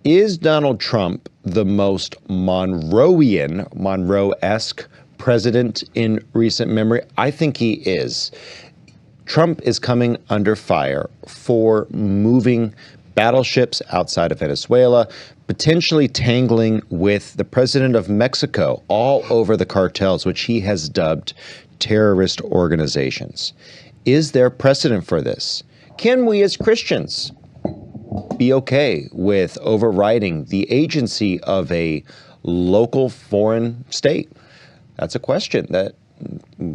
Is Donald Trump the most Monroe-esque president in recent memory? I think he is. Trump is coming under fire for moving battleships outside of Venezuela, potentially tangling with the president of Mexico all over the cartels, which he has dubbed terrorist organizations. Is there precedent for this? Can we as Christians be okay with overriding the agency of a local foreign state? That's a question that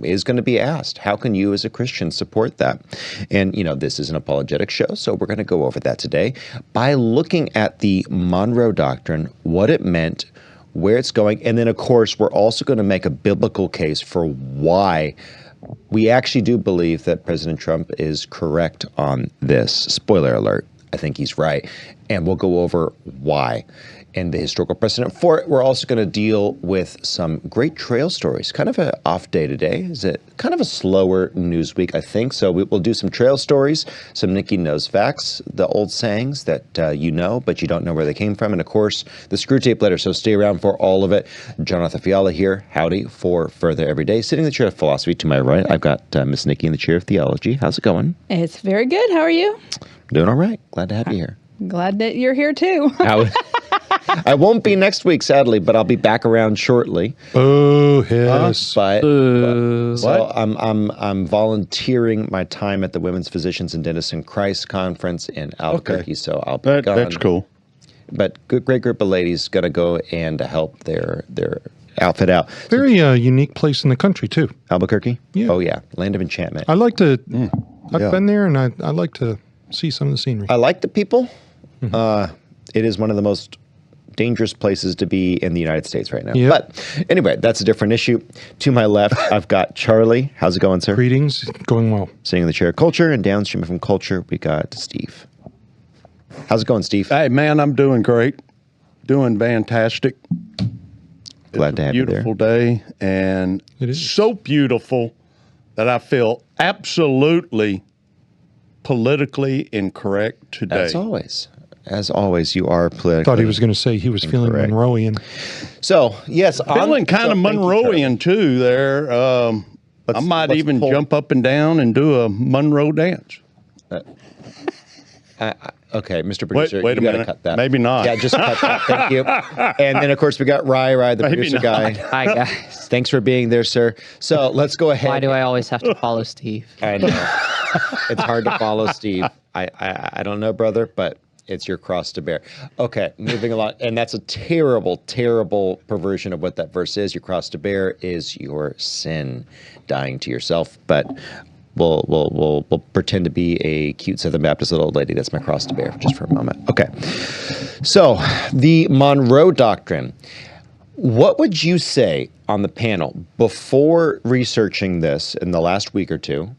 is going to be asked. How can you as a Christian support that? And, this is an apologetic show, so we're going to go over that today by looking at the Monroe Doctrine, what it meant, where it's going, and then, of course, we're also going to make a biblical case for why we actually do believe that President Trump is correct on this. Spoiler alert, I think he's right. And we'll go over why and the historical precedent for it. We're also going to deal with some great trail stories. Kind of an off day today. Is it kind of a slower news week, I think. So we'll do some trail stories, some Nikki Knows Facts, the old sayings that you know, but you don't know where they came from. And, of course, the Screw Tape Letter. So stay around for all of it. Jonathan Fiala here. Howdy for Further Every Day. Sitting in the chair of philosophy to my right, I've got Miss Nikki in the chair of theology. How's it going? It's very good. How are you? Doing all right. Glad to have you here. Glad that you're here, too. I won't be next week, sadly, but I'll be back around shortly. Oh, yes. So I'm volunteering my time at the Women's Physicians and Dentists in Christ conference in Albuquerque. Okay. So I'll be gone. That's cool. But great group of ladies going to go and help their outfit out. Very unique place in the country, too. Albuquerque? Yeah. Oh, yeah. Land of enchantment. I like to, I've been there, and I like to see some of the scenery. I like the people. Mm-hmm. It is one of the most dangerous places to be in the United States right now. Yep. But anyway, that's a different issue. To my left, I've got Charlie. How's it going, sir? Greetings. Going well. Sitting in the chair of culture, and downstream from culture, we got Steve. How's it going, Steve? Hey, man, I'm doing great. Doing fantastic. Glad to have you there. Beautiful day, and it is so beautiful that I feel absolutely politically incorrect today. As always, you are politically. Thought he was going to say he was feeling Monroean. So, yes. Feeling kind of Monroean, too, there. I might even jump up and down and do a Monroe dance. Okay, Mr. Producer, wait a minute. Cut that. Maybe not. Yeah, just cut that. Thank you. And then, of course, we got Ry, the producer guy. Hi, guys. Thanks for being there, sir. So let's go ahead. Why do I always have to follow Steve? I know. It's hard to follow Steve. I don't know, brother, but it's your cross to bear. Okay, moving along. And that's a terrible, terrible perversion of what that verse is. Your cross to bear is your sin, dying to yourself. But we'll pretend to be a cute Southern Baptist little old lady. That's my cross to bear just for a moment. Okay. So the Monroe Doctrine. What would you say on the panel before researching this in the last week or two?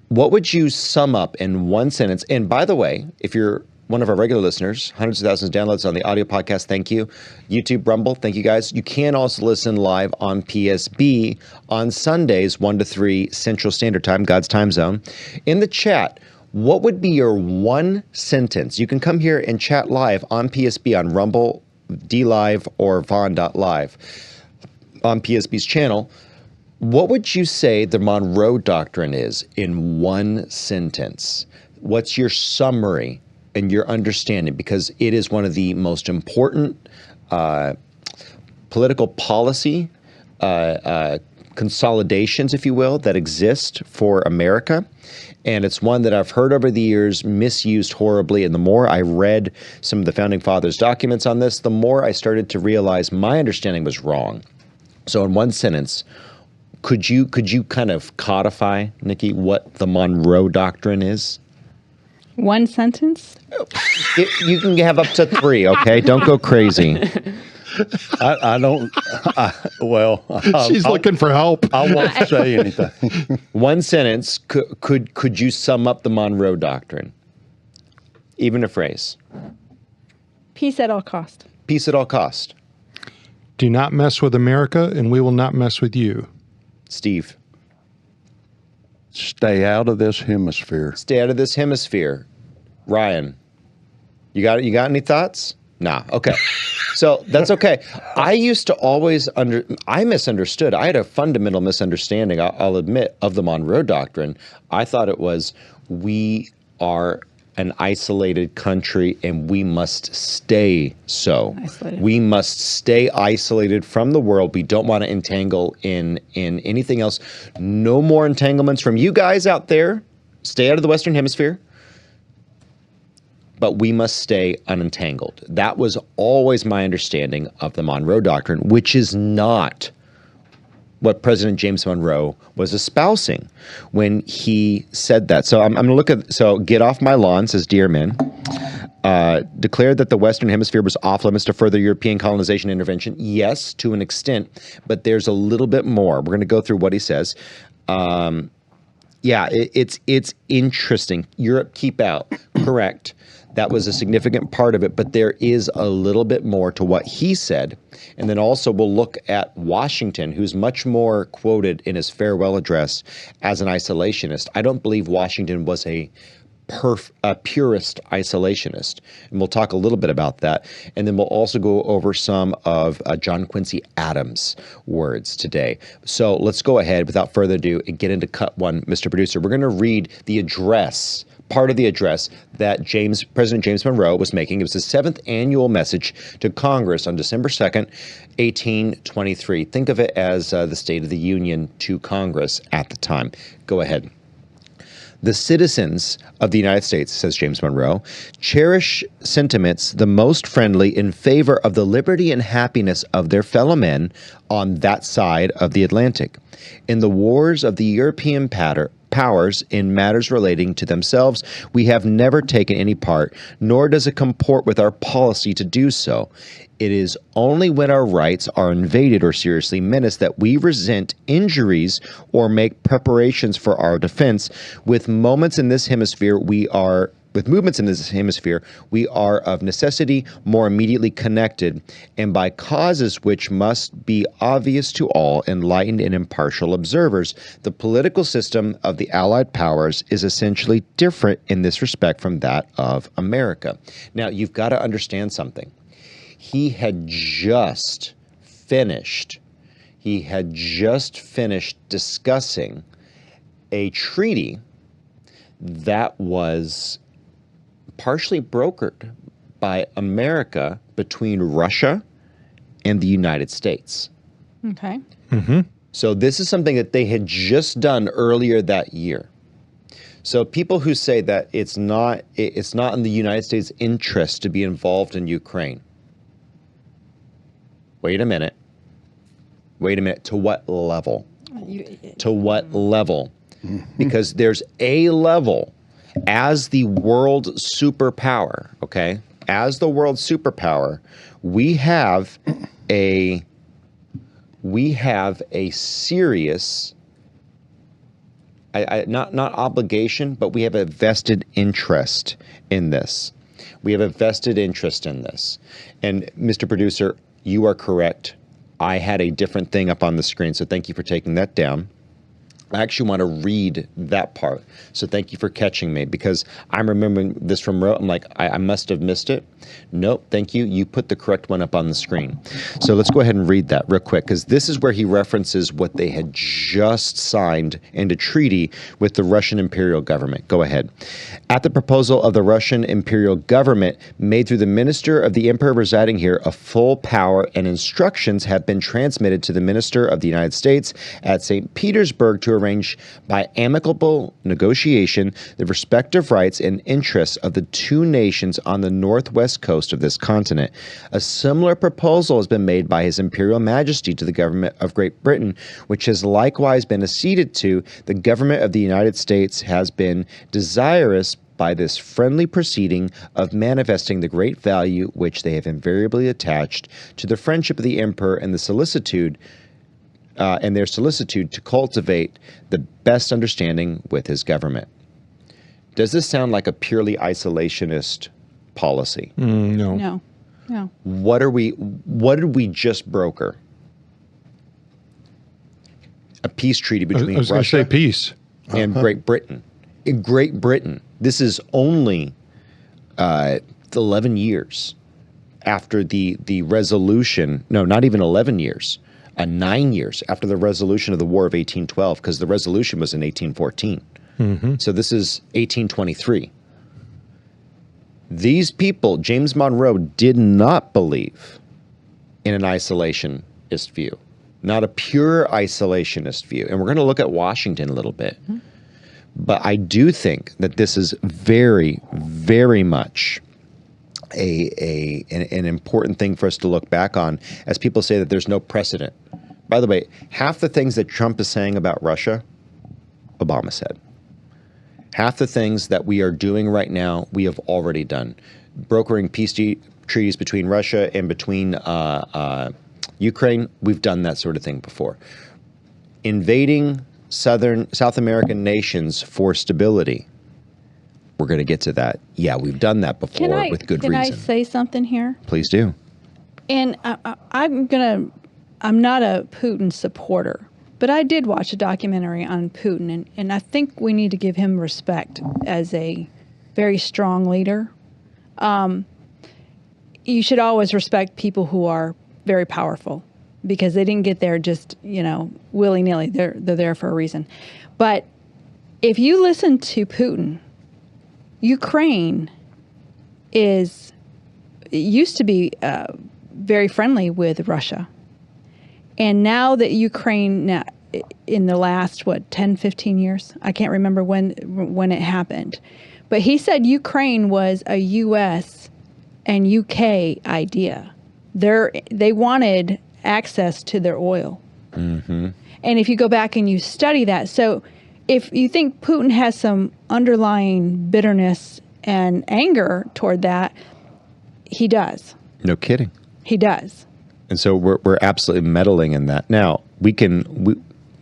What would you sum up in one sentence? And by the way, if you're one of our regular listeners, hundreds of thousands of downloads on the audio podcast, thank you. YouTube, Rumble, thank you guys. You can also listen live on PSB on Sundays, 1 to 3 Central Standard Time, God's time zone. In the chat, what would be your one sentence? You can come here and chat live on PSB on Rumble, DLive, or Vaughn.live on PSB's channel. What would you say the Monroe Doctrine is in one sentence? What's your summary and your understanding? Because it is one of the most important political policy consolidations, if you will, that exist for America. And it's one that I've heard over the years misused horribly. And the more I read some of the Founding Fathers' documents on this, the more I started to realize my understanding was wrong. So in one sentence, could you kind of codify, Nikki, what the Monroe Doctrine is? One sentence? You can have up to 3, okay? Don't go crazy. I don't. She's looking for help. I won't say anything. One sentence. Could you sum up the Monroe Doctrine? Even a phrase. Peace at all cost. Peace at all cost. Do not mess with America, and we will not mess with you. Steve. Stay out of this hemisphere. Stay out of this hemisphere. Ryan. You got any thoughts? Nah. Okay. So that's okay. I used to always I misunderstood. I had a fundamental misunderstanding, I'll admit, of the Monroe Doctrine. I thought it was we are an isolated country and we must stay so. Isolated. We must stay isolated from the world. We don't want to entangle in anything else. No more entanglements from you guys out there. Stay out of the Western Hemisphere. But we must stay unentangled. That was always my understanding of the Monroe Doctrine, which is not what President James Monroe was espousing when he said that. So I'm going to look at, so get off my lawn, says Dearman. Declared that the Western Hemisphere was off limits to further European colonization intervention. Yes, to an extent, but there's a little bit more. We're going to go through what he says. It's interesting. Europe, keep out. Correct. That was a significant part of it, but there is a little bit more to what he said. And then also we'll look at Washington, who's much more quoted in his farewell address as an isolationist. I don't believe Washington was a purist isolationist. And we'll talk a little bit about that. And then we'll also go over some of John Quincy Adams' words today. So let's go ahead without further ado and get into cut one, Mr. Producer. We're going to read the address, part of the address that President James Monroe was making. It was his 7th annual message to Congress on December 2nd, 1823. Think of it as the State of the Union to Congress at the time. Go ahead. The citizens of the United States, says James Monroe, cherish sentiments the most friendly in favor of the liberty and happiness of their fellow men on that side of the Atlantic. In the wars of the European powers in matters relating to themselves, we have never taken any part, nor does it comport with our policy to do so. It is only when our rights are invaded or seriously menaced that we resent injuries or make preparations for our defense. With movements in this hemisphere, we are of necessity more immediately connected, and by causes which must be obvious to all enlightened and impartial observers. The political system of the Allied powers is essentially different in this respect from that of America. Now, you've got to understand something. He had just finished discussing a treaty that was partially brokered by America between Russia and the United States. Okay. Mm-hmm. So this is something that they had just done earlier that year. So people who say that it's not in the United States' interest to be involved in Ukraine. Wait a minute. To what level? To what level? Because there's a level as the world superpower, okay? As the world superpower, we have a serious, not obligation, but we have a vested interest in this. And Mr. Producer, you are correct. I had a different thing up on the screen, so thank you for taking that down. I actually want to read that part, so thank you for catching me, because I'm remembering this from Roe. I'm like, I must have missed it. Nope, thank you. You put the correct one up on the screen. So let's go ahead and read that real quick, because this is where he references what they had just signed into treaty with the Russian imperial government. Go ahead. At the proposal of the Russian imperial government made through the minister of the emperor residing here, a full power and instructions have been transmitted to the minister of the United States at St. Petersburg to arrange by amicable negotiation the respective rights and interests of the two nations on the northwest coast of this continent. A similar proposal has been made by His Imperial Majesty to the government of Great Britain, which has likewise been acceded to. The government of the United States has been desirous by this friendly proceeding of manifesting the great value which they have invariably attached to the friendship of the emperor and their solicitude to cultivate the best understanding with his government. Does this sound like a purely isolationist policy? No. No. What did we just broker? A peace treaty between I was going to say Russia peace. and Great Britain. In Great Britain, this is only 11 years after the resolution, no, not even 11 years, 9 years after the resolution of the War of 1812, because the resolution was in 1814. So this is 1823. These people, James Monroe, did not believe in an isolationist view, not a pure isolationist view. And we're going to look at Washington a little bit. But I do think that this is very, very much an important thing for us to look back on as people say that there's no precedent. By the way, half the things that Trump is saying about Russia, Obama said. Half the things that we are doing right now, we have already done. Brokering peace treaties between Russia and between Ukraine, we've done that sort of thing before. Invading South American nations for stability, we're going to get to that. Yeah, we've done that before with good reason. Can I say something here? Please do. And I'm not a Putin supporter, but I did watch a documentary on Putin, and I think we need to give him respect as a very strong leader. You should always respect people who are very powerful, because they didn't get there just, willy-nilly. They're there for a reason. But if you listen to Putin, Ukraine used to be very friendly with Russia. And now that Ukraine, in the last, 10, 15 years? I can't remember when it happened. But he said Ukraine was a U.S. and UK idea. They wanted access to their oil. And if you go back and you study that, so if you think Putin has some underlying bitterness and anger toward that, he does. No kidding. He does. And so we're absolutely meddling in that. Now, we can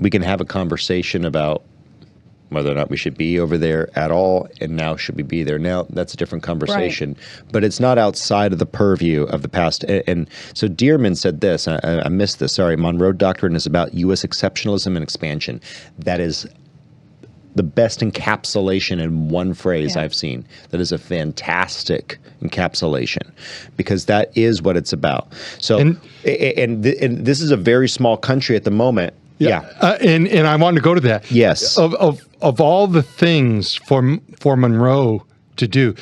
have a conversation about whether or not we should be over there at all, and now should we be there now? That's a different conversation. Right. But it's not outside of the purview of the past. And so Dearman said this, I missed this, sorry, Monroe Doctrine is about U.S. exceptionalism and expansion. That is the best encapsulation in one phrase I've seen. That is a fantastic encapsulation, because that is what it's about. So, and this is a very small country at the moment. Yeah. And I wanted to go to that. Yes. Of all the things for Monroe to do,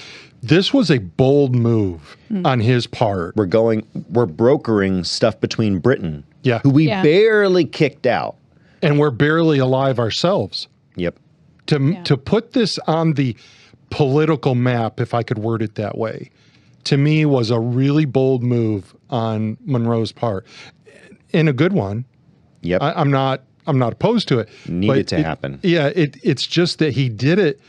this was a bold move on his part. We're brokering stuff between Britain, who we barely kicked out. And we're barely alive ourselves. Yep. To put this on the political map, if I could word it that way, to me was a really bold move on Monroe's part, and a good one. Yep. I'm not opposed to it. Needed to happen. Yeah. It's just that he did it.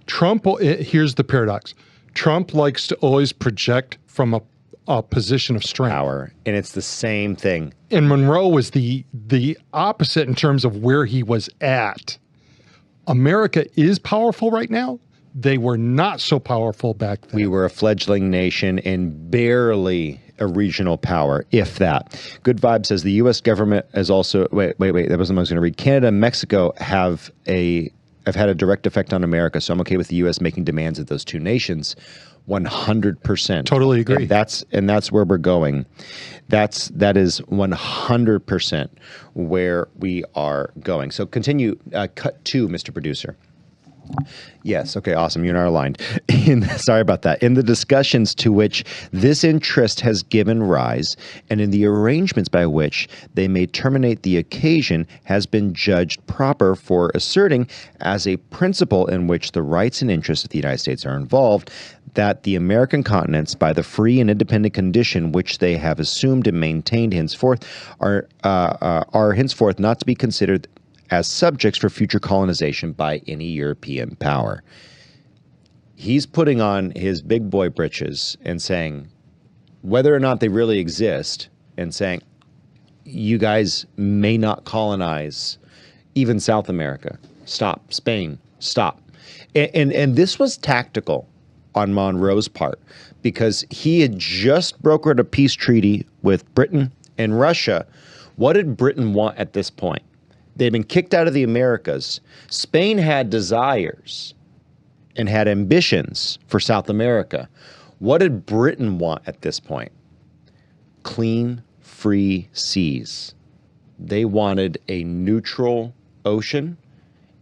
Here's the paradox. Trump likes to always project from a position of strength. Power. And it's the same thing. And Monroe was the opposite in terms of where he was at. America is powerful right now. They were not so powerful back then. We were a fledgling nation and barely a regional power, if that. Good Vibe says the U.S. government is also, wait, that wasn't what I was going to read. Canada and Mexico have had a direct effect on America, so I'm okay with the U.S. making demands of those two nations. 100%. Totally agree. And that's where we're going. That is 100% where we are going. So continue, cut 2, Mr. Producer. Yes. Okay. Awesome. You and I are aligned. Sorry about that. In the discussions to which this interest has given rise, and in the arrangements by which they may terminate the occasion, has been judged proper for asserting as a principle in which the rights and interests of the United States are involved, that the American continents, by the free and independent condition which they have assumed and maintained henceforth, are henceforth not to be considered as subjects for future colonization by any European power. He's putting on his big boy britches and saying, whether or not they really exist, and saying, you guys may not colonize even South America. Stop. Spain, stop. And this was tactical on Monroe's part, because he had just brokered a peace treaty with Britain and Russia. What did Britain want at this point? They'd been kicked out of the Americas. Spain had desires. and had ambitions for South America. What did Britain want at this point? Clean, free seas. They wanted a neutral ocean,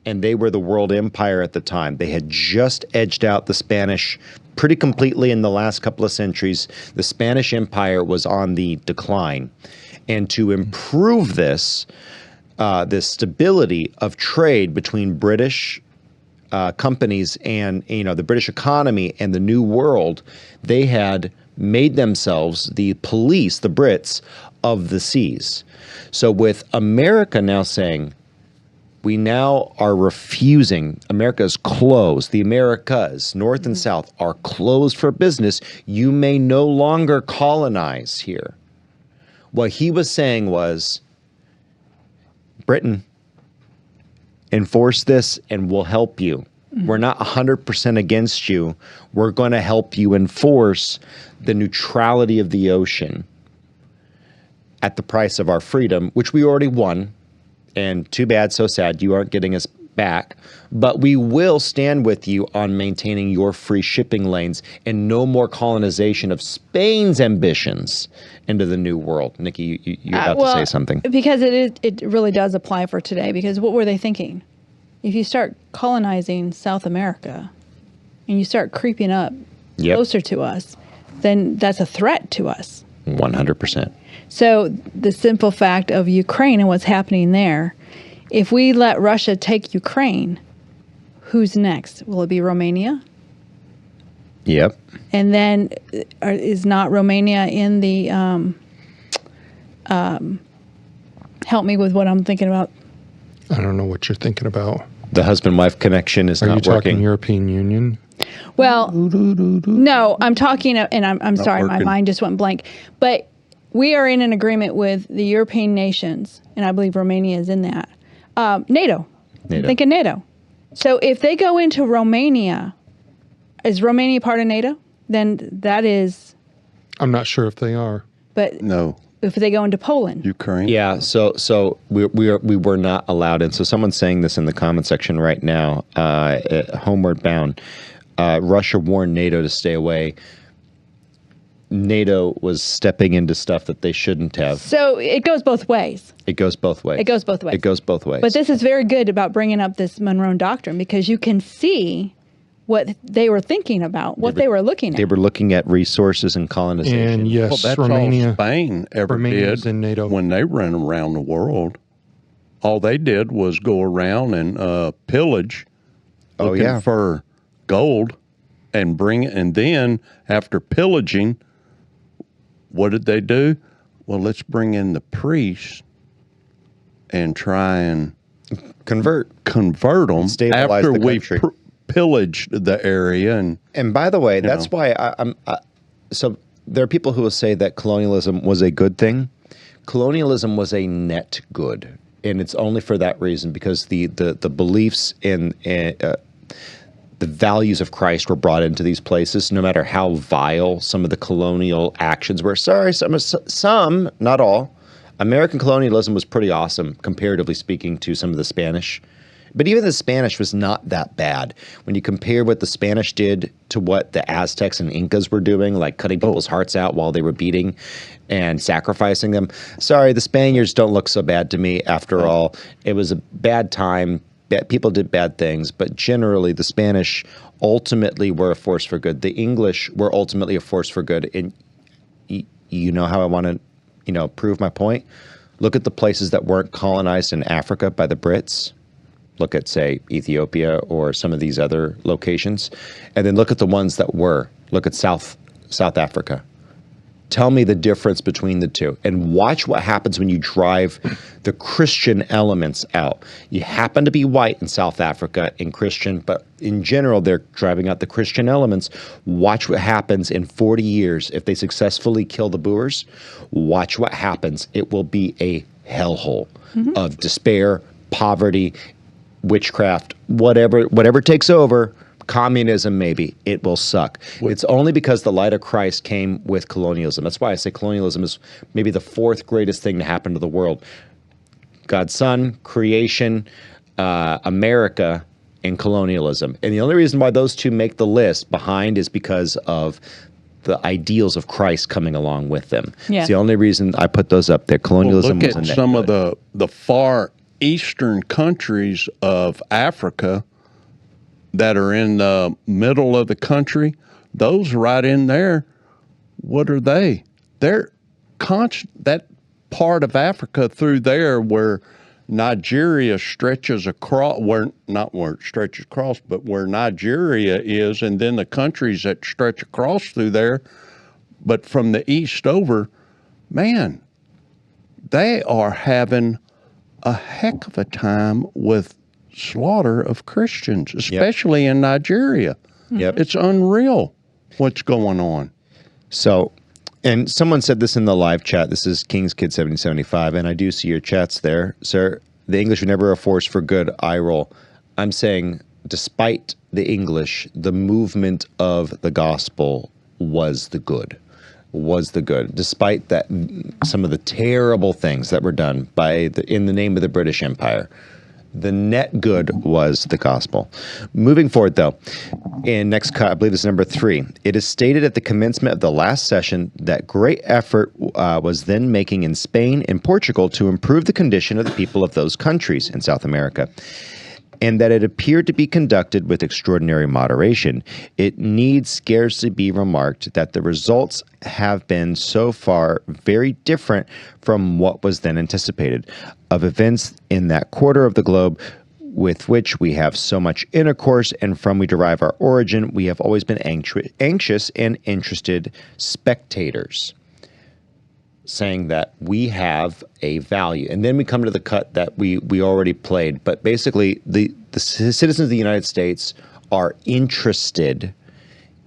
and they were the world empire at the time. They had just edged out the Spanish pretty completely in the last couple of centuries. The Spanish Empire was on the decline. And to improve this stability of trade between British companies and the British economy and the New World, they had made themselves the police, the Brits, of the seas. So with America now saying, we now are refusing, America is closed, the Americas, North and South, are closed for business. You may no longer colonize here. What he was saying was, Britain, enforce this and we'll help you. We're not 100% against you. We're going to help you enforce the neutrality of the ocean at the price of our freedom, which we already won. And too bad, so sad, you aren't getting us back. But we will stand with you on maintaining your free shipping lanes and no more colonization of Spain's ambitions into the New World. Nikki, you're about to say something. Because it really does apply for today, because what were they thinking? If you start colonizing South America and you start creeping up closer to us, then that's a threat to us. 100%. So the simple fact of Ukraine and what's happening there, if we let Russia take Ukraine, who's next? Will it be Romania? Yep. And then is not Romania in the, help me with what I'm thinking about. I don't know what you're thinking about. The husband-wife connection is Are you not talking working. European Union? Well, no, I'm talking, and I'm sorry, my mind just went blank. But we are in an agreement with the European nations, and I believe Romania is in that. NATO. I'm thinking NATO. So if they go into Romania, is Romania part of NATO? Then that is. I'm not sure if they are. But No. if they go into Poland. Ukraine. Yeah, so we were not allowed in. So someone's saying this in the comment section right now, homeward bound. Russia warned NATO to stay away. NATO was stepping into stuff that they shouldn't have. So it goes both ways. It goes both ways. It goes both ways. It goes both ways. But this is very good about bringing up this Monroe Doctrine, because you can see what they were thinking about, what they were looking at. They were looking at resources and colonization. And yes, Well, that's Romania. all Spain ever Romania's did in NATO. when they ran around the world. All they did was go around and pillage, looking for gold, and bring it. And then after pillaging, what did they do? Well, let's bring in the priests and try and convert them stabilize after the we country. pillaged the area. And by the way, that's why so there are people who will say that colonialism was a good thing. Colonialism was a net good, and it's only for that reason, because the beliefs in the values of Christ were brought into these places, no matter how vile some of the colonial actions were. Sorry, some, not all. American colonialism was pretty awesome, comparatively speaking, to some of the Spanish. But even the Spanish was not that bad. When you compare what the Spanish did to what the Aztecs and Incas were doing, like cutting people's hearts out while they were beating and sacrificing them. Sorry, the Spaniards don't look so bad to me after all. It was a bad time. People did bad things, but generally the Spanish ultimately were a force for good. The English were ultimately a force for good. And you know how I want to, prove my point? Look at the places that weren't colonized in Africa by the Brits. Look at, say, Ethiopia or some of these other locations. And then look at the ones that were. Look at South Africa. Tell me the difference between the two. And watch what happens when you drive the Christian elements out. You happen to be white in South Africa and Christian, but in general, they're driving out the Christian elements. Watch what happens in 40 years if they successfully kill the Boers. Watch what happens. It will be a hellhole of despair, poverty, witchcraft, whatever takes over. Communism, maybe. It will suck. It's only because the light of Christ came with colonialism. That's why I say colonialism is maybe the fourth greatest thing to happen to the world. God's Son, creation, America, and colonialism. And the only reason why those two make the list behind is because of the ideals of Christ coming along with them. Yeah. It's the only reason I put those up there. Colonialism Look was a at net some good. of the far eastern countries of Africa that are in the middle of the country. Those right in there, what are they? They're that part of Africa through there where Nigeria stretches across, not where it stretches across, but where Nigeria is, and then the countries that stretch across through there. But from the east over, man, they are having a heck of a time with slaughter of Christians, especially in Nigeria. Yep. It's unreal what's going on. So, and someone said this in the live chat. This is King's Kid 7075, and I do see your chats there, sir. The English were never a force for good. I roll. I'm saying, despite the English, the movement of the gospel was the good. Despite that, some of the terrible things that were done in the name of the British Empire. The net good was the gospel. Moving forward, though, in next cut, I believe this is number 3. It is stated at the commencement of the last session that great effort was then making in Spain and Portugal to improve the condition of the people of those countries in South America, and that it appeared to be conducted with extraordinary moderation. It need scarcely be remarked that the results have been so far very different from what was then anticipated. Of events in that quarter of the globe with which we have so much intercourse and from we derive our origin, we have always been anxious and interested spectators, saying that we have a value. And then we come to the cut that we already played. But basically, the citizens of the United States are interested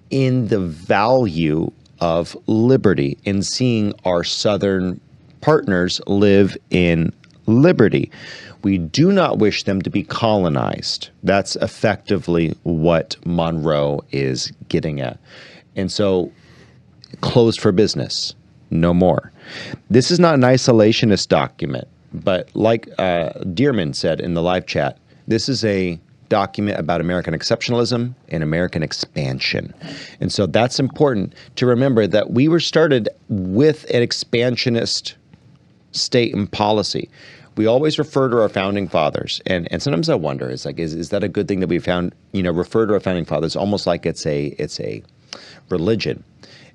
in the value of liberty, in seeing our Southern partners live in liberty. We do not wish them to be colonized. That's effectively what Monroe is getting at. And so, closed for business. No more. This is not an isolationist document, but like Dearman said in the live chat, this is a document about American exceptionalism and American expansion. And so that's important to remember, that we were started with an expansionist state and policy. We always refer to our founding fathers, and sometimes I wonder, is that a good thing that we found, refer to our founding fathers almost like it's a religion.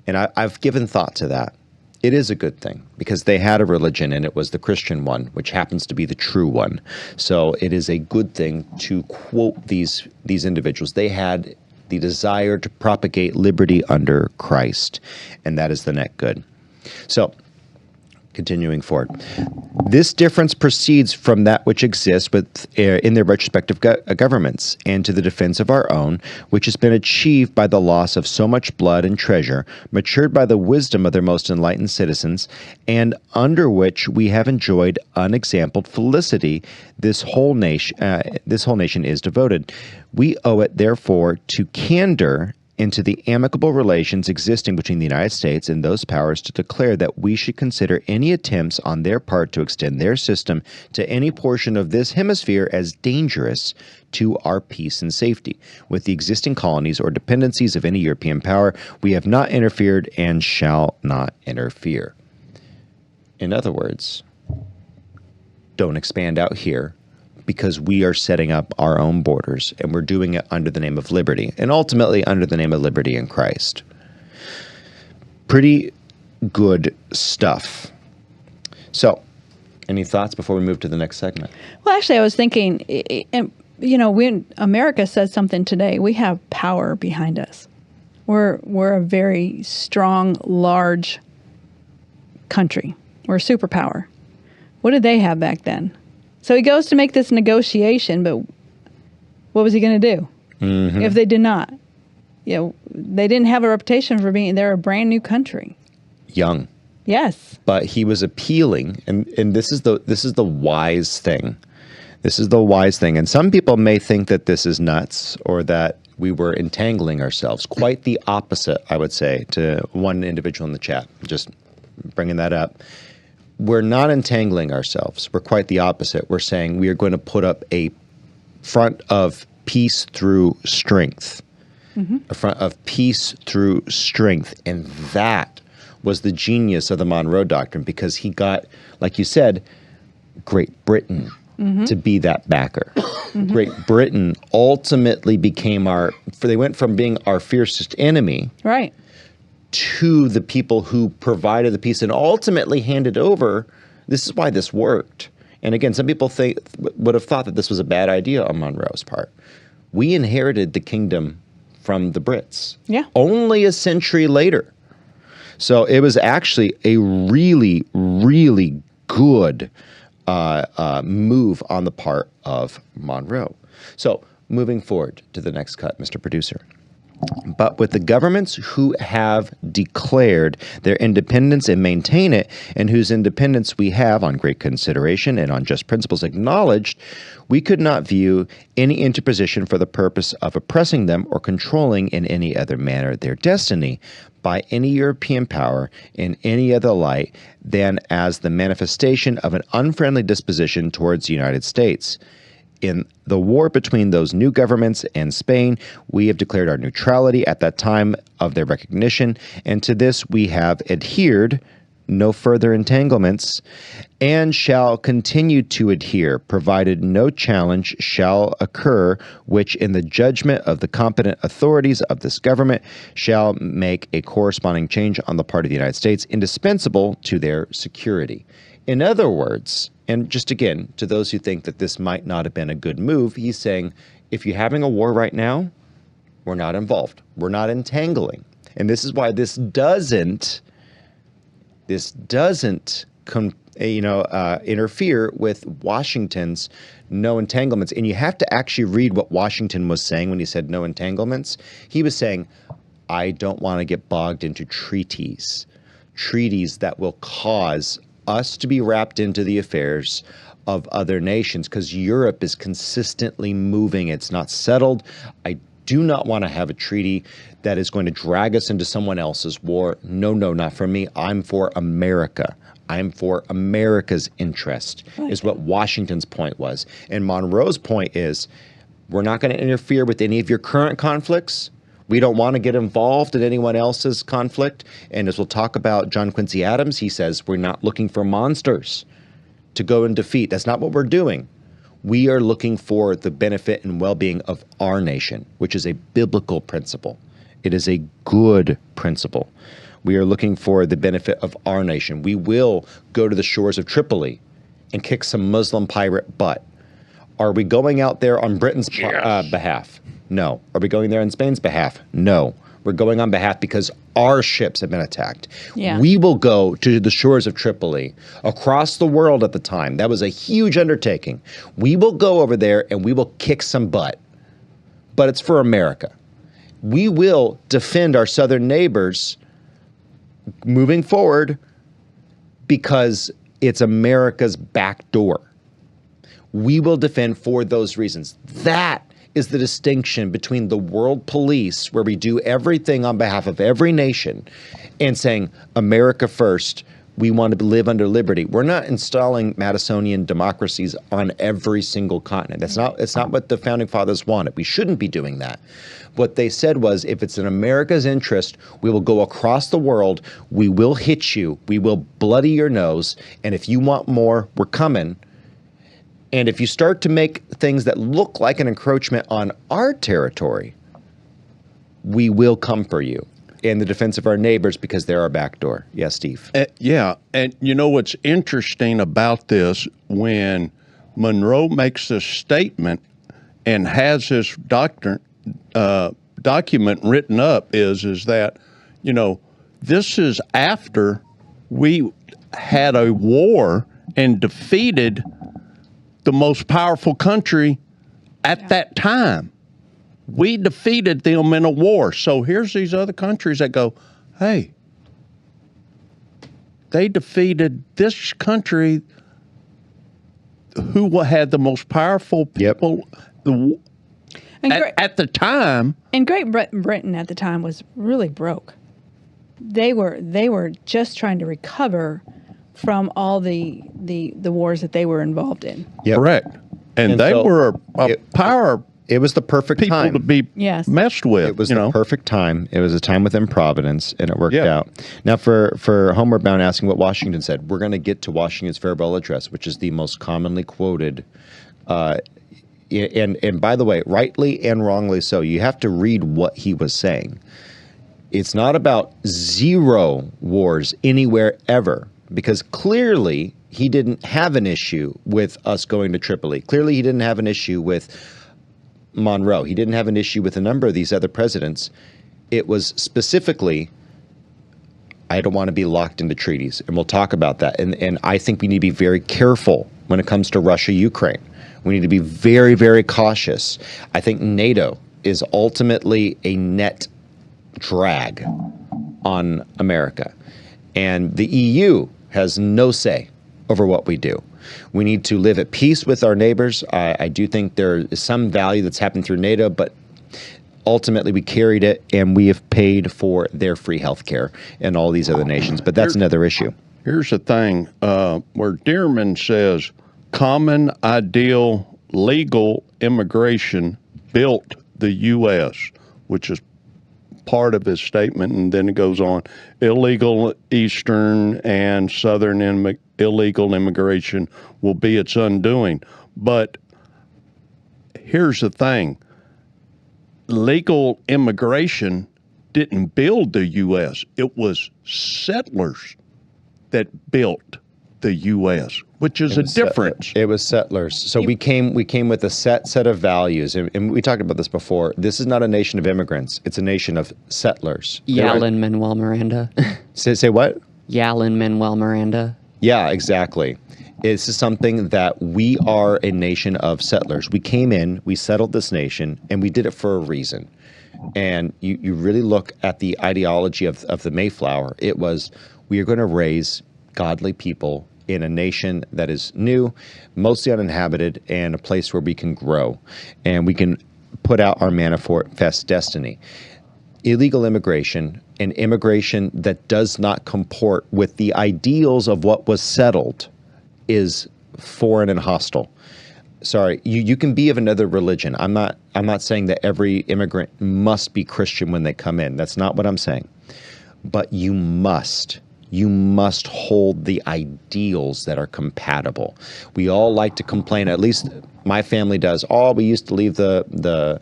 And I've given thought to that. It is a good thing because they had a religion, and it was the Christian one, which happens to be the true one. So it is a good thing to quote these individuals. They had the desire to propagate liberty under Christ, and that is the net good. So, continuing forward. This difference proceeds from that which exists in their respective governments, and to the defense of our own, which has been achieved by the loss of so much blood and treasure, matured by the wisdom of their most enlightened citizens, and under which we have enjoyed unexampled felicity. This whole nation is devoted. We owe it, therefore, to candor into the amicable relations existing between the United States and those powers to declare that we should consider any attempts on their part to extend their system to any portion of this hemisphere as dangerous to our peace and safety. With the existing colonies or dependencies of any European power, we have not interfered and shall not interfere. In other words, don't expand out here, because we are setting up our own borders, and we're doing it under the name of liberty, and ultimately under the name of liberty in Christ. Pretty good stuff. So, any thoughts before we move to the next segment? Well, actually, I was thinking, when America says something today, we have power behind us. We're a very strong, large country. We're a superpower. What did they have back then? So he goes to make this negotiation, but what was he going to do if they did not? They didn't have a reputation for they're a brand new country. Young. Yes. But he was appealing, and this is the wise thing. This is the wise thing. And some people may think that this is nuts, or that we were entangling ourselves. Quite the opposite, I would say, to one individual in the chat. Just bringing that up. We're not entangling ourselves. We're quite the opposite. We're saying we are going to put up a front of peace through strength. A front of peace through strength. And that was the genius of the Monroe Doctrine, because he got, like you said, Great Britain to be that backer. Great Britain ultimately became they went from being our fiercest enemy Right. to the people who provided the peace and ultimately handed over. This is why this worked. And again, some people would have thought that this was a bad idea on Monroe's part. We inherited the kingdom from the Brits. Yeah. Only a century later. So it was actually a really, really good move on the part of Monroe. So moving forward to the next cut, Mr. Producer. But with the governments who have declared their independence and maintain it, and whose independence we have on great consideration and on just principles acknowledged, we could not view any interposition for the purpose of oppressing them or controlling in any other manner their destiny by any European power in any other light than as the manifestation of an unfriendly disposition towards the United States. In the war between those new governments and Spain, we have declared our neutrality at that time of their recognition, and to this we have adhered, no further entanglements, and shall continue to adhere, provided no challenge shall occur, which in the judgment of the competent authorities of this government shall make a corresponding change on the part of the United States indispensable to their security. In other words, and just again, to those who think that this might not have been a good move, he's saying, if you're having a war right now, we're not involved. We're not entangling. And this is why this doesn't interfere with Washington's no entanglements. And you have to actually read what Washington was saying when he said no entanglements. He was saying, I don't want to get bogged into treaties that will cause us to be wrapped into the affairs of other nations, because Europe is consistently moving. It's not settled. I do not want to have a treaty that is going to drag us into someone else's war. No, not for me. I'm for America. I'm for America's interest, is what Washington's point was. And Monroe's point is, we're not going to interfere with any of your current conflicts. We don't want to get involved in anyone else's conflict. And as we'll talk about John Quincy Adams, he says we're not looking for monsters to go and defeat. That's not what we're doing. We are looking for the benefit and well-being of our nation, which is a biblical principle. It is a good principle. We are looking for the benefit of our nation. We will go to the shores of Tripoli and kick some Muslim pirate butt. Are we going out there on Britain's behalf? No. Are we going there on Spain's behalf? No. We're going on behalf because our ships have been attacked. Yeah. We will go to the shores of Tripoli, across the world at the time. That was a huge undertaking. We will go over there and we will kick some butt. But it's for America. We will defend our southern neighbors moving forward because it's America's back door. We will defend for those reasons. That is the distinction between the world police, where we do everything on behalf of every nation, and saying, America first, we want to live under liberty. We're not installing Madisonian democracies on every single continent. It's not what the Founding Fathers wanted. We shouldn't be doing that. What they said was, if it's in America's interest, we will go across the world, we will hit you, we will bloody your nose, and if you want more, we're coming. And if you start to make things that look like an encroachment on our territory, we will come for you in the defense of our neighbors because they're our back door. Yes, Steve. Yeah. And you know what's interesting about this, when Monroe makes this statement and has this document written up, is that, this is after we had a war and defeated the most powerful country at that time. We defeated them in a war. So here's these other countries that go, hey, they defeated this country who had the most powerful people at the time. And Great Britain at the time was really broke. They were just trying to recover from all the wars that they were involved in. Yep. Correct. And they so were a power It was the perfect people time to be Yes. messed with. It was you the know? perfect time. It was a time within Providence, and it worked Yeah. out. Now, for Homeward Bound asking what Washington said, we're going to get to Washington's farewell address, which is the most commonly quoted. And by the way, rightly and wrongly so, you have to read what he was saying. It's not about zero wars anywhere ever, because clearly he didn't have an issue with us going to Tripoli. Clearly he didn't have an issue with Monroe. He didn't have an issue with a number of these other presidents. It was specifically, I don't want to be locked into treaties, and we'll talk about that. And I think we need to be very careful when it comes to Russia-Ukraine. We need to be very, very cautious. I think NATO is ultimately a net drag on America. And the EU has no say over what we do. We need to live at peace with our neighbors. I do think there is some value that's happened through NATO, but ultimately we carried it, and we have paid for their free health care and all these other nations. But that's another issue. Here's the thing, where Dearman says, common, ideal, legal immigration built the U.S., which is part of his statement, and then it goes on, illegal Eastern and Southern illegal immigration will be its undoing. But here's the thing, legal immigration didn't build the U.S. It was settlers that built the U.S., which is a difference. It was settlers. So we came with a set of values, and we talked about this before. This is not a nation of immigrants. It's a nation of settlers. Lin-Manuel Miranda. Say what? Lin-Manuel Miranda. Yeah, exactly. This is something that we are a nation of settlers. We came in, we settled this nation, and we did it for a reason. And you really look at the ideology of the Mayflower. It was, we are going to raise godly people in a nation that is new, mostly uninhabited, and a place where we can grow and we can put out our manifest destiny. Illegal immigration and immigration that does not comport with the ideals of what was settled is foreign and hostile. Sorry, you can be of another religion. I'm not saying that every immigrant must be Christian when they come in. That's not what I'm saying. But you must hold the ideals that are compatible. We all like to complain, at least my family does. Oh, we used to leave the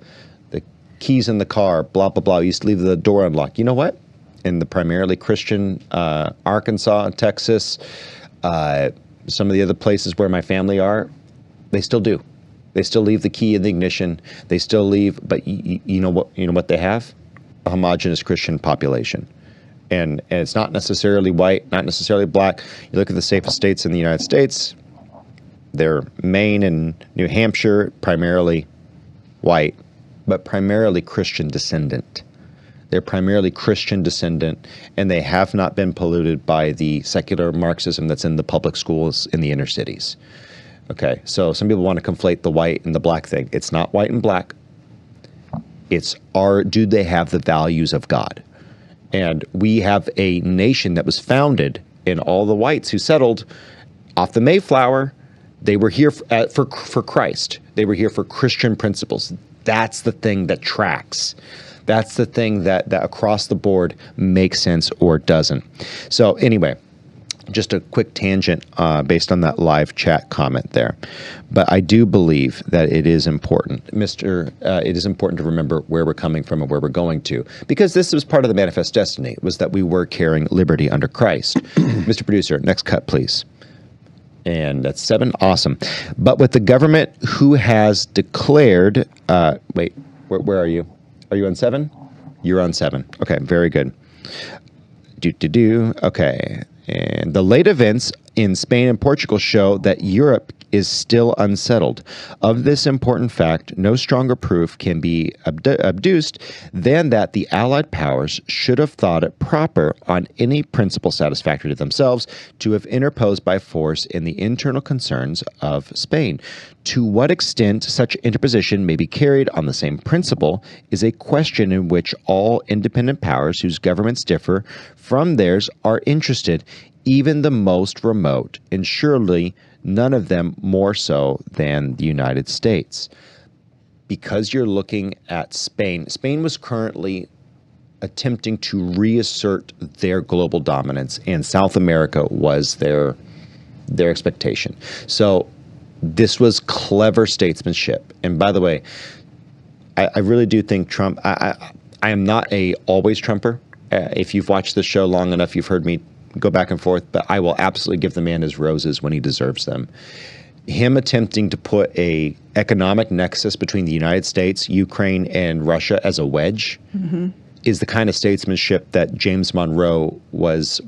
keys in the car, blah, blah, blah. We used to leave the door unlocked. You know what? In the primarily Christian Arkansas, Texas, some of the other places where my family are, they still do. They still leave the key in the ignition. They still leave, but you know what they have? A homogenous Christian population. And it's not necessarily white, not necessarily black. You look at the safest states in the United States, they're Maine and New Hampshire, primarily white, but primarily Christian descendant. They're primarily Christian descendant, and they have not been polluted by the secular Marxism that's in the public schools in the inner cities. Okay, so some people want to conflate the white and the black thing. It's not white and black. It's do they have the values of God? And we have a nation that was founded, and all the whites who settled off the Mayflower, they were here for Christ. They were here for Christian principles. That's the thing that tracks. That's the thing that across the board makes sense or doesn't. So anyway, just a quick tangent based on that live chat comment there. But I do believe that it is important, it is important to remember where we're coming from and where we're going to, because this was part of the manifest destiny, was that we were carrying liberty under Christ. Mr. Producer, next cut, please. And that's 7. Awesome. But with the government who has declared, wait, where are you? Are you on 7? You're on 7. Okay, very good. Okay. And the late events in Spain and Portugal show that Europe is still unsettled. Of this important fact, no stronger proof can be adduced than that the Allied powers should have thought it proper, on any principle satisfactory to themselves, to have interposed by force in the internal concerns of Spain. To what extent such interposition may be carried on the same principle is a question in which all independent powers whose governments differ from theirs are interested, even the most remote, and surely none of them more so than the United States. because you're looking at Spain. Spain was currently attempting to reassert their global dominance, and South America was their expectation. So this was clever statesmanship. And by the way, I really do think Trump, I am not a always Trumper. If you've watched the show long enough, you've heard me go back and forth, but I will absolutely give the man his roses when he deserves them. Him attempting to put a economic nexus between the United States, Ukraine, and Russia as a wedge is the kind of statesmanship that James Monroe was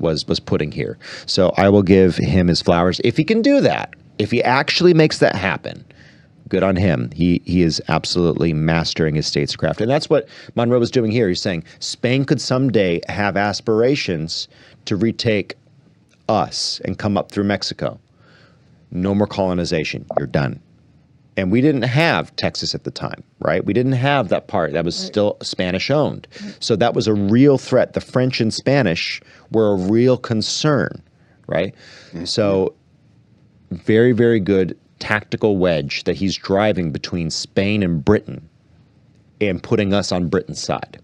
putting here. So I will give him his flowers. If he can do that, if he actually makes that happen, good on him. He is absolutely mastering his statescraft. And that's what Monroe was doing here. He's saying Spain could someday have aspirations to retake us and come up through Mexico. No more colonization. You're done. And we didn't have Texas at the time, right? We didn't have that part. That was still Spanish owned. So that was a real threat. The French and Spanish were a real concern, right? So very, very good tactical wedge that he's driving between Spain and Britain and putting us on Britain's side.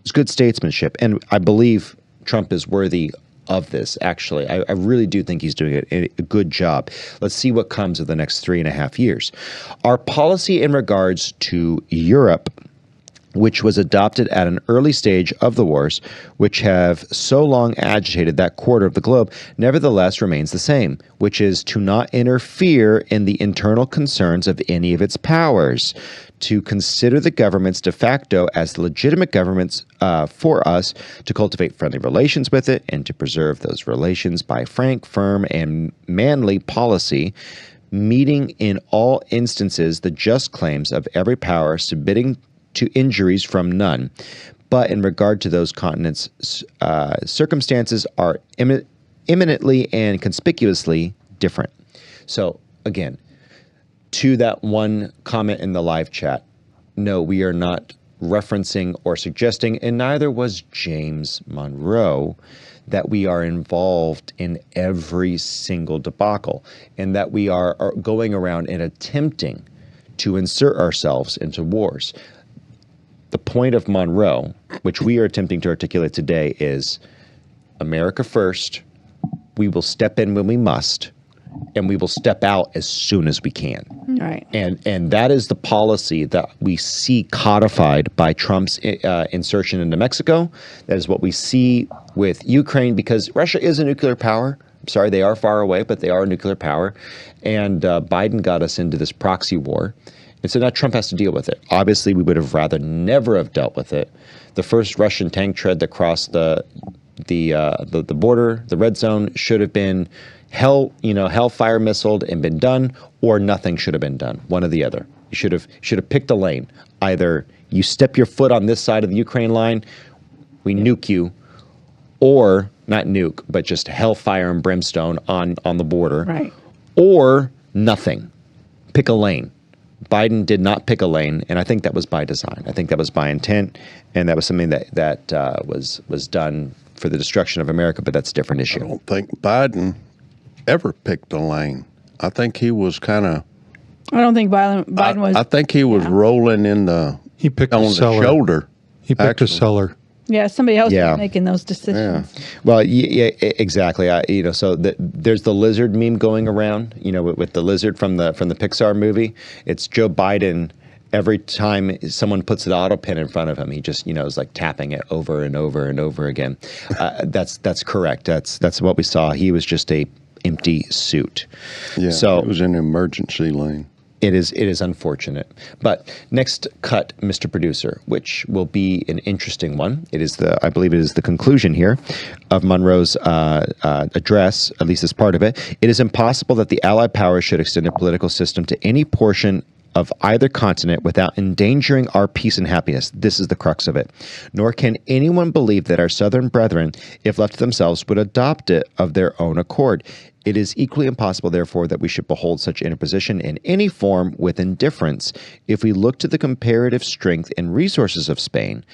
It's good statesmanship. And I believe Trump is worthy of this, actually. I really do think he's doing a good job. Let's see what comes of the next 3.5 years. Our policy in regards to Europe, which was adopted at an early stage of the wars, which have so long agitated that quarter of the globe, nevertheless remains the same, which is to not interfere in the internal concerns of any of its powers, to consider the governments de facto as the legitimate governments for us, to cultivate friendly relations with it, and to preserve those relations by frank, firm, and manly policy, meeting in all instances the just claims of every power, submitting to injuries from none. But in regard to those continents, circumstances are imminently and conspicuously different. So again, to that one comment in the live chat, no, we are not referencing or suggesting, and neither was James Monroe, that we are involved in every single debacle and that we are going around and attempting to insert ourselves into wars. The point of Monroe, which we are attempting to articulate today, is America first. We will step in when we must, and we will step out as soon as we can. Right. And that is the policy that we see codified by Trump's insertion into Mexico. That is what we see with Ukraine, because Russia is a nuclear power. I'm sorry, they are far away, but they are a nuclear power. And Biden got us into this proxy war. And so now Trump has to deal with it. Obviously, we would have rather never have dealt with it. The first Russian tank tread that crossed the border, the red zone, should have been hellfire missiled and been done, or nothing should have been done. One or the other. You should have picked a lane. Either you step your foot on this side of the Ukraine line, we nuke you, or not nuke, but just hellfire and brimstone on the border, Right. Or nothing. Pick a lane. Biden did not pick a lane, and I think that was by design. I think that was by intent, and that was something that was done for the destruction of America, but that's a different issue. I don't think Biden ever picked a lane. I think he was kind of... I don't think Biden was... I think he was rolling in He picked on a the seller. shoulder. He picked actually. a seller. Yeah, somebody else Yeah. was making those decisions. Well, yeah, exactly. So there's the lizard meme going around. With the lizard from the Pixar movie. It's Joe Biden. Every time someone puts an auto pen in front of him, he just is like tapping it over and over and over again. That's correct. That's what we saw. He was just a empty suit. Yeah, So it was an emergency lane. It is unfortunate. But next cut, Mr. Producer, which will be an interesting one. I believe it is the conclusion here of Monroe's address, at least as part of it. It is impossible that the Allied powers should extend their political system to any portion of either continent without endangering our peace and happiness. This is the crux of it. Nor can anyone believe that our southern brethren, if left to themselves, would adopt it of their own accord. It is equally impossible, therefore, that we should behold such interposition in any form with indifference. If we look to the comparative strength and resources of Spain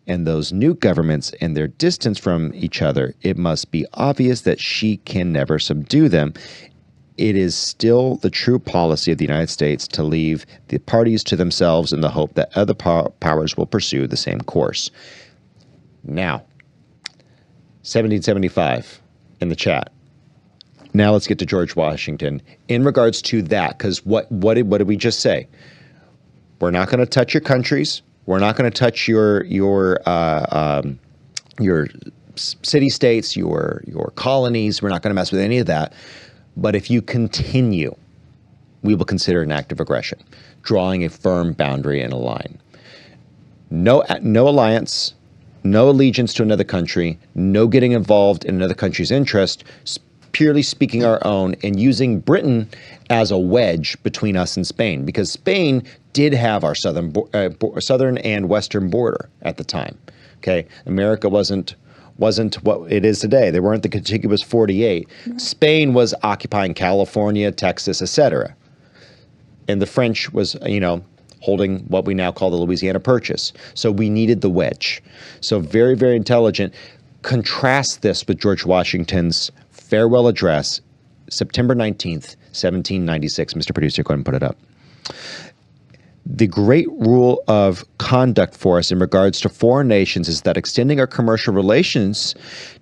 and those new governments and their distance from each other, it must be obvious that she can never subdue them. it is still the true policy of the United States to leave the parties to themselves in the hope that other powers will pursue the same course. Now, 1775 in the chat. Now let's get to George Washington in regards to that, because what did we just say? We're not going to touch your countries. We're not going to touch your city-states, your colonies. We're not going to mess with any of that. But if you continue, we will consider an act of aggression, drawing a firm boundary and a line. No alliance, no allegiance to another country, no getting involved in another country's interest, purely speaking our own, and using Britain as a wedge between us and Spain, because Spain did have our southern and western border at the time. Okay, America wasn't what it is today. They weren't the contiguous 48. Spain was occupying California, Texas, etc. And the French was, holding what we now call the Louisiana Purchase. So we needed the wedge. So very, very intelligent. Contrast this with George Washington's farewell address, September 19th, 1796. Mr. Producer, go ahead and put it up. The great rule of conduct for us in regards to foreign nations is that extending our commercial relations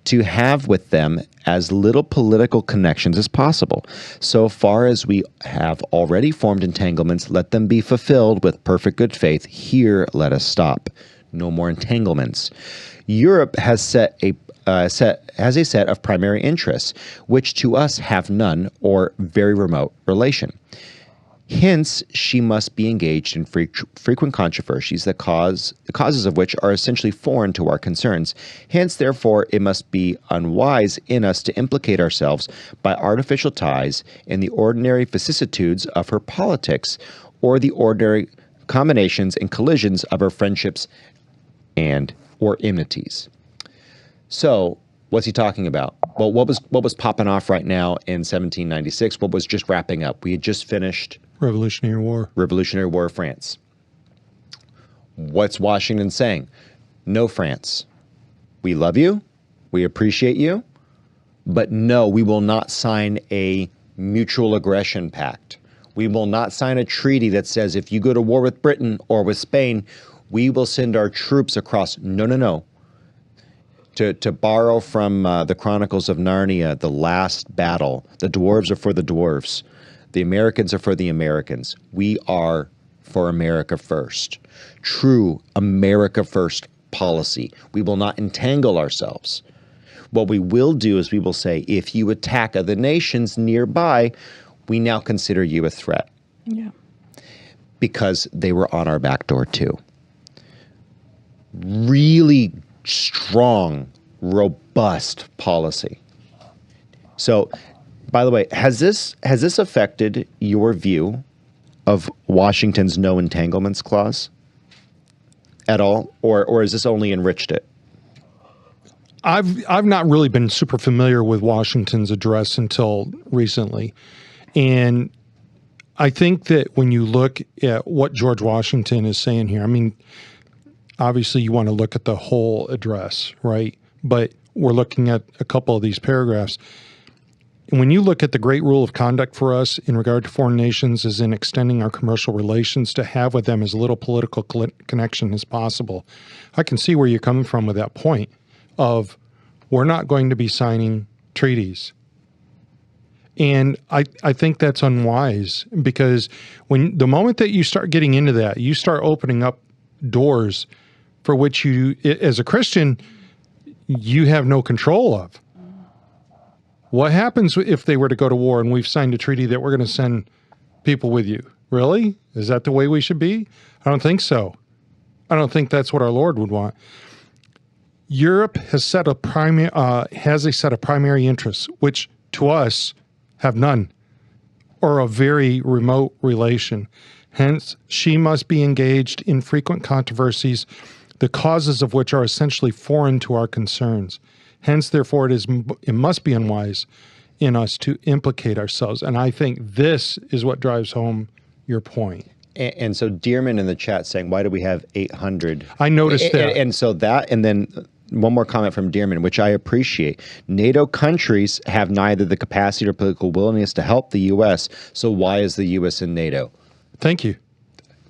to have with them as little political connections as possible. So far as we have already formed entanglements, let them be fulfilled with perfect good faith. Here, let us stop. No more entanglements. Europe has a set of primary interests, which to us have none or very remote relation. Hence, she must be engaged in frequent controversies, the causes of which are essentially foreign to our concerns. Hence, therefore, it must be unwise in us to implicate ourselves by artificial ties in the ordinary vicissitudes of her politics or the ordinary combinations and collisions of her friendships or enmities. So, what's he talking about? Well, what was popping off right now in 1796? What was just wrapping up? We had just finished Revolutionary War of France. What's Washington saying? No, France. We love you. We appreciate you. But no, we will not sign a mutual aggression pact. We will not sign a treaty that says if you go to war with Britain or with Spain, we will send our troops across. No. To borrow from the Chronicles of Narnia, the last battle, the dwarves are for the dwarves. The Americans are for the Americans. We are for America first. True America first policy. We will not entangle ourselves. What we will do is we will say, if you attack other nations nearby, we now consider you a threat. Yeah. Because they were on our back door too. Really strong, robust policy. So, by the way, has this affected your view of Washington's no entanglements clause at all, or has this only enriched it? I've not really been super familiar with Washington's address until recently, and I think that when you look at what George Washington is saying here, I mean, obviously you want to look at the whole address, right? But we're looking at a couple of these paragraphs. And when you look at the great rule of conduct for us in regard to foreign nations is in extending our commercial relations to have with them as little political connection as possible. I can see where you're coming from with that point of we're not going to be signing treaties. And I think that's unwise because the moment that you start getting into that, you start opening up doors for which you, as a Christian, you have no control of. What happens if they were to go to war and we've signed a treaty that we're going to send people with you? Really? Is that the way we should be? I don't think so. I don't think that's what our Lord would want. Europe has has a set of primary interests, which to us have none or a very remote relation. Hence, she must be engaged in frequent controversies, the causes of which are essentially foreign to our concerns. Hence, therefore, it must be unwise in us to implicate ourselves. And I think this is what drives home your point. And so Dearman in the chat saying, why do we have 800? I noticed that. And so that, and then one more comment from Dearman, which I appreciate. NATO countries have neither the capacity or political willingness to help the U.S., so why is the U.S. in NATO? Thank you.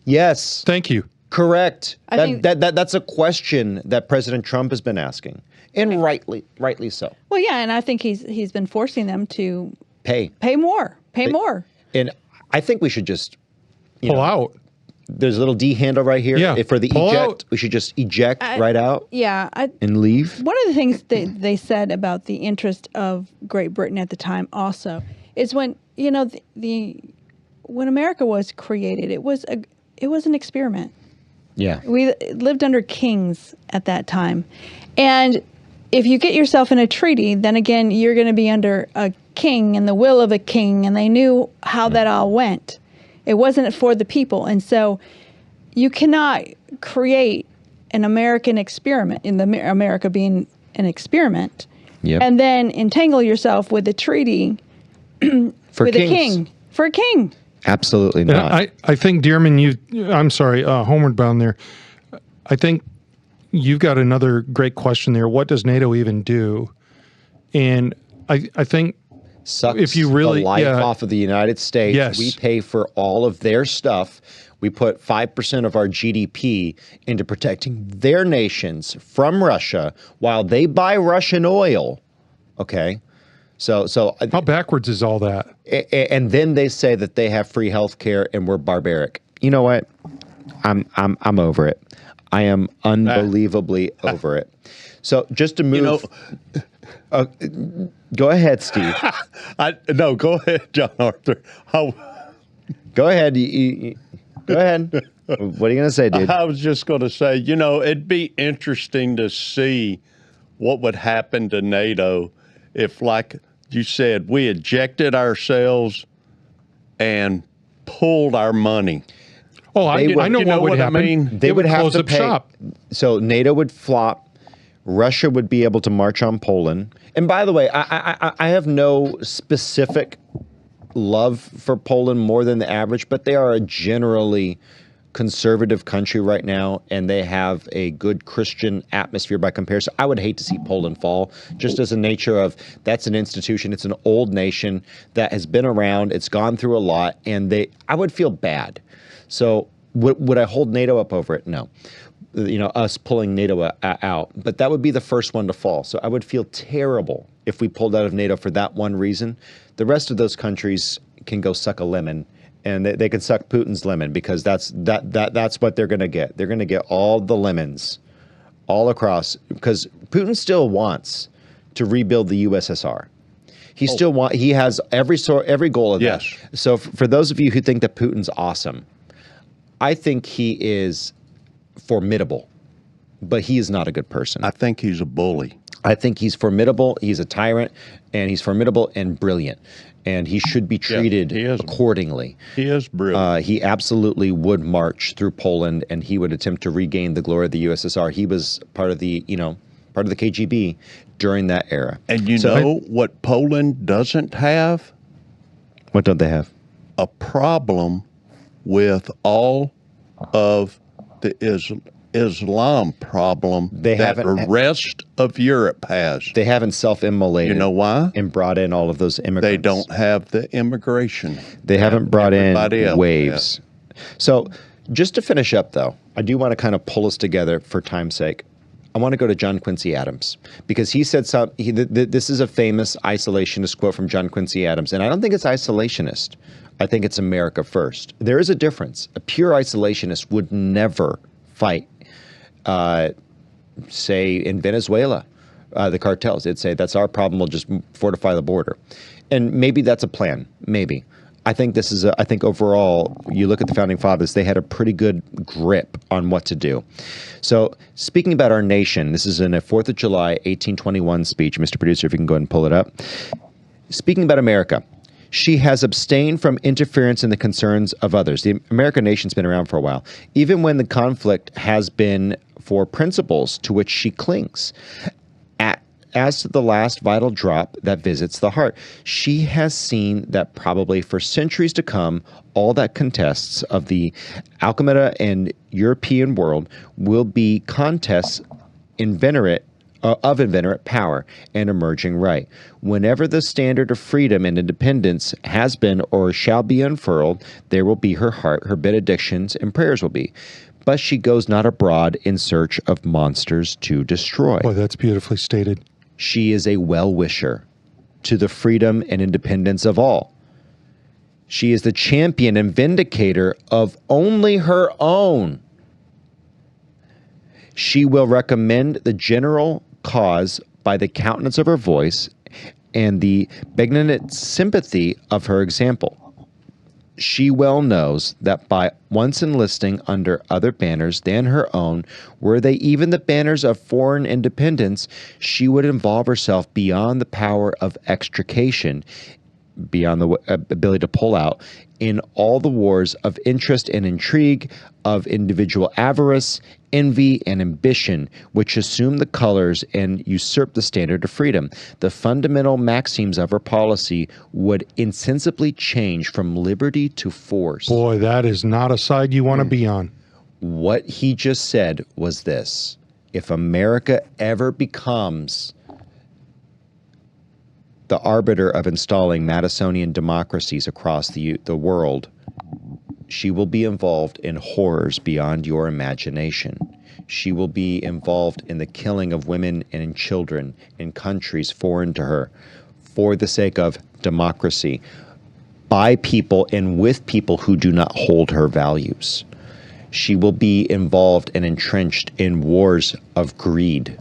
Yes. Thank you. Correct. I think That's a question that President Trump has been asking, and rightly so. Well, yeah, and I think he's been forcing them to Pay more. And I think we should just Pull out. There's a little D handle right here. Yeah. For the Pull eject, out. we should just eject right out and leave. One of the things they said about the interest of Great Britain at the time also is when when America was created, it was an experiment. Yeah. We lived under kings at that time, and if you get yourself in a treaty, then again you're going to be under a king and the will of a king, and they knew how that all went. It wasn't for the people, and so you cannot create an American experiment, in the America being an experiment, and then entangle yourself with a treaty with a king for a king. Absolutely not. I think, Dearman, I'm sorry, homeward bound there. I think you've got another great question there. What does NATO even do? And I think Sucks if you really the life off of the United States. Yes. We pay for all of their stuff. We put 5% of our GDP into protecting their nations from Russia while they buy Russian oil. Okay. So how backwards is all that? And then they say that they have free health care and we're barbaric. You know what? I'm over it. I am unbelievably over it. So just to move, go ahead, Steve. No, go ahead, John Arthur. Go ahead. Go ahead. What are you going to say, dude? I was just going to say, it'd be interesting to see what would happen to NATO if, like you said, we ejected ourselves and pulled our money. Oh, I know what would happen. I mean? They would have close to up pay. shop. So NATO would flop. Russia would be able to march on Poland. And by the way, I have no specific love for Poland more than the average, but they are a generally conservative country right now, and they have a good Christian atmosphere by comparison. I would hate to see Poland fall, just as a nature of that's an institution. It's an old nation that has been around. It's gone through a lot, and I would feel bad. So would I hold NATO up over it? No. Us pulling NATO out, but that would be the first one to fall. So I would feel terrible if we pulled out of NATO for that one reason. The rest of those countries can go suck a lemon, and they can suck Putin's lemon, because that's what they're going to get. They're going to get all the lemons all across, because Putin still wants to rebuild the USSR. He has every goal of that. So for those of you who think that Putin's awesome, I think he is formidable, but he is not a good person. I think he's a bully. I think he's formidable. He's a tyrant, and he's formidable and brilliant, and he should be treated accordingly. He is brilliant. He absolutely would march through Poland, and he would attempt to regain the glory of the USSR. He was part of the KGB during that era. And what Poland doesn't have? What don't they have? A problem with all of the Islam problem that the rest of Europe has. They haven't self-immolated. You know why? And brought in all of those immigrants. They don't have the immigration. They haven't brought in waves. So just to finish up, though, I do want to kind of pull us together for time's sake. I want to go to John Quincy Adams, because he said this is a famous isolationist quote from John Quincy Adams, and I don't think it's isolationist. I think it's America first. There is a difference. A pure isolationist would never fight, say, in Venezuela, the cartels. They'd say, that's our problem, we'll just fortify the border. And maybe that's a plan, maybe. I think I think overall, you look at the Founding Fathers, they had a pretty good grip on what to do. So speaking about our nation, this is in a 4th of July, 1821 speech. Mr. Producer, if you can go ahead and pull it up. Speaking about America, she has abstained from interference in the concerns of others. The American nation's been around for a while, even when the conflict has been for principles to which she clings. As to the last vital drop that visits the heart, she has seen that probably for centuries to come, all that contests of the Alchemita and European world will be contests inveterate of inveterate power and emerging right. Whenever the standard of freedom and independence has been or shall be unfurled, there will be her heart, her benedictions and prayers will be. But she goes not abroad in search of monsters to destroy. Boy, that's beautifully stated. She is a well-wisher to the freedom and independence of all. She is the champion and vindicator of only her own. She will recommend the general cause by the countenance of her voice and the benignant sympathy of her example. She well knows that by once enlisting under other banners than her own, were they even the banners of foreign independence, she would involve herself beyond the power of extrication, beyond the ability to pull out, in all the wars of interest and intrigue, of individual avarice, envy, and ambition, which assume the colors and usurp the standard of freedom. The fundamental maxims of her policy would insensibly change from liberty to force. Boy, that is not a side you want to be on. What he just said was this: if America ever becomes the arbiter of installing Madisonian democracies across the world, she will be involved in horrors beyond your imagination. She will be involved in the killing of women and children in countries foreign to her for the sake of democracy, by people and with people who do not hold her values. She will be involved and entrenched in wars of greed,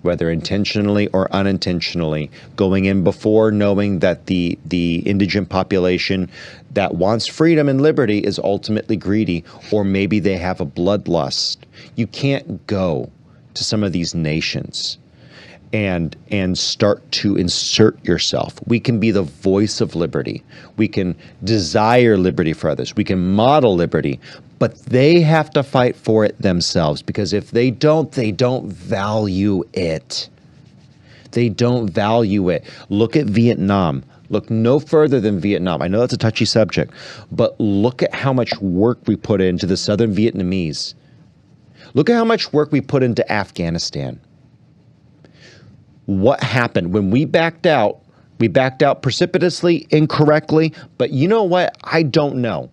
whether intentionally or unintentionally, going in before knowing that the indigent population that wants freedom and liberty is ultimately greedy, or maybe they have a bloodlust. You can't go to some of these nations and start to insert yourself. We can be the voice of liberty. We can desire liberty for others. We can model liberty, but they have to fight for it themselves, because if they don't value it. They don't value it. Look at Vietnam. Look no further than Vietnam. I know that's a touchy subject, but look at how much work we put into the Southern Vietnamese. Look at how much work we put into Afghanistan. What happened when we backed out? We backed out precipitously, incorrectly, but you know what? I don't know.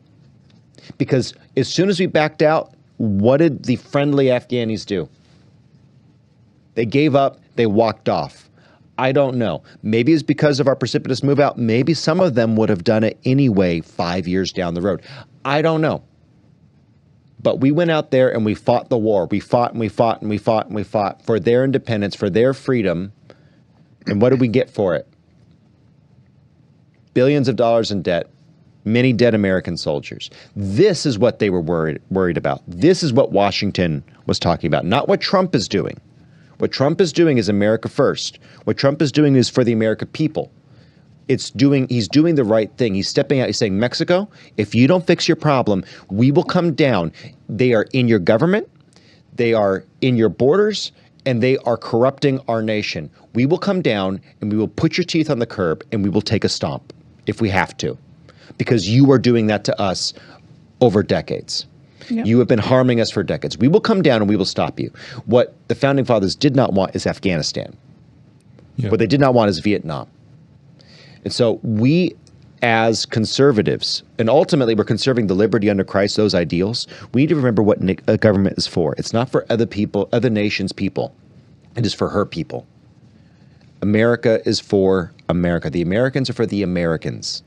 Because as soon as we backed out, what did the friendly Afghanis do? They gave up, they walked off. I don't know. Maybe it's because of our precipitous move out. Maybe some of them would have done it anyway 5 years down the road. I don't know. But we went out there and we fought the war. We fought and we fought and we fought and we fought for their independence, for their freedom. And what did we get for it? Billions of dollars in debt, many dead American soldiers. This is what they were worried about. This is what Washington was talking about, not what Trump is doing. What Trump is doing is America first. What Trump is doing is for the American people. He's doing the right thing. He's stepping out. He's saying, Mexico, if you don't fix your problem, we will come down. They are in your government. They are in your borders, and they are corrupting our nation. We will come down and we will put your teeth on the curb and we will take a stomp if we have to, because you are doing that to us over decades. Yep. You have been harming us for decades. We will come down and we will stop you. What the Founding Fathers did not want is Afghanistan. Yep. What they did not want is Vietnam. And so we, as conservatives, and ultimately we're conserving the liberty under Christ, those ideals, we need to remember what a government is for. It's not for other people, other nations' people. It is for her people. America is for America. The Americans are for the Americans.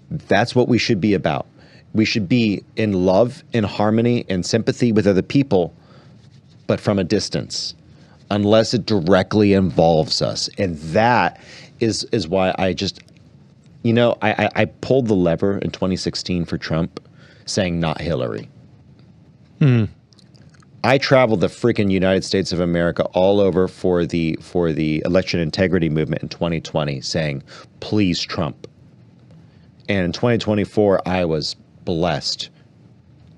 That's what we should be about. We should be in love, in harmony, in sympathy with other people, but from a distance, unless it directly involves us. And that is why I just, I pulled the lever in 2016 for Trump, saying not Hillary. I traveled the freaking United States of America all over for the election integrity movement in 2020, saying, please Trump. And in 2024, I was blessed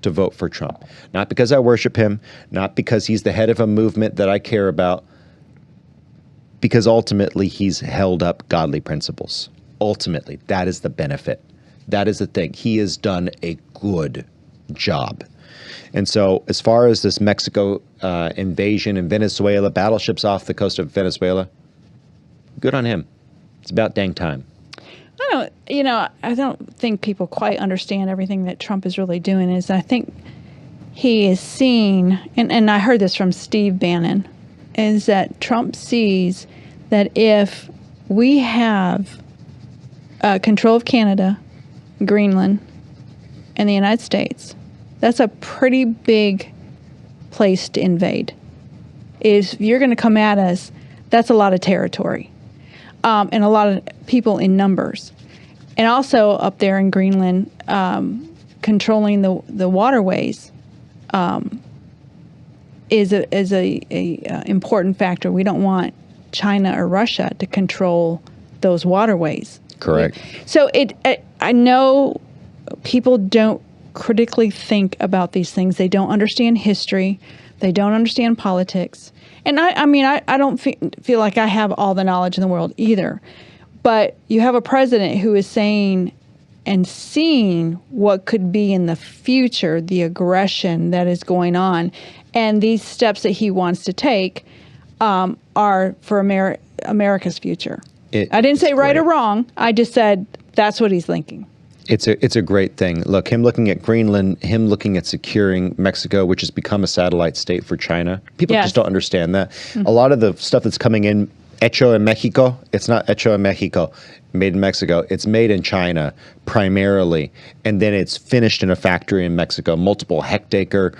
to vote for Trump. Not because I worship him, not because he's the head of a movement that I care about, because ultimately he's held up godly principles. Ultimately, that is the benefit. That is the thing. He has done a good job. And so as far as this Mexico invasion in Venezuela, battleships off the coast of Venezuela, good on him. It's about dang time. I don't think people quite understand everything that Trump is really doing. I think he is seeing, and I heard this from Steve Bannon, is that Trump sees that if we have control of Canada, Greenland, and the United States, that's a pretty big place to invade. If you're going to come at us, that's a lot of territory, and a lot of people in numbers. And also up there in Greenland, controlling the waterways is a important factor. We don't want China or Russia to control those waterways. Correct. So I know people don't critically think about these things. They don't understand history. They don't understand politics. And I don't feel like I have all the knowledge in the world either. But you have a president who is saying and seeing what could be in the future, the aggression that is going on, and these steps that he wants to take are for America's future. I didn't say right or wrong. I just said that's what he's thinking. It's a great thing. Look, him looking at Greenland, him looking at securing Mexico, which has become a satellite state for China. People just don't understand that. Mm-hmm. A lot of the stuff that's coming in, hecho en Mexico, it's not hecho en Mexico, made in Mexico. It's made in China primarily, and then it's finished in a factory in Mexico. Multiple hectare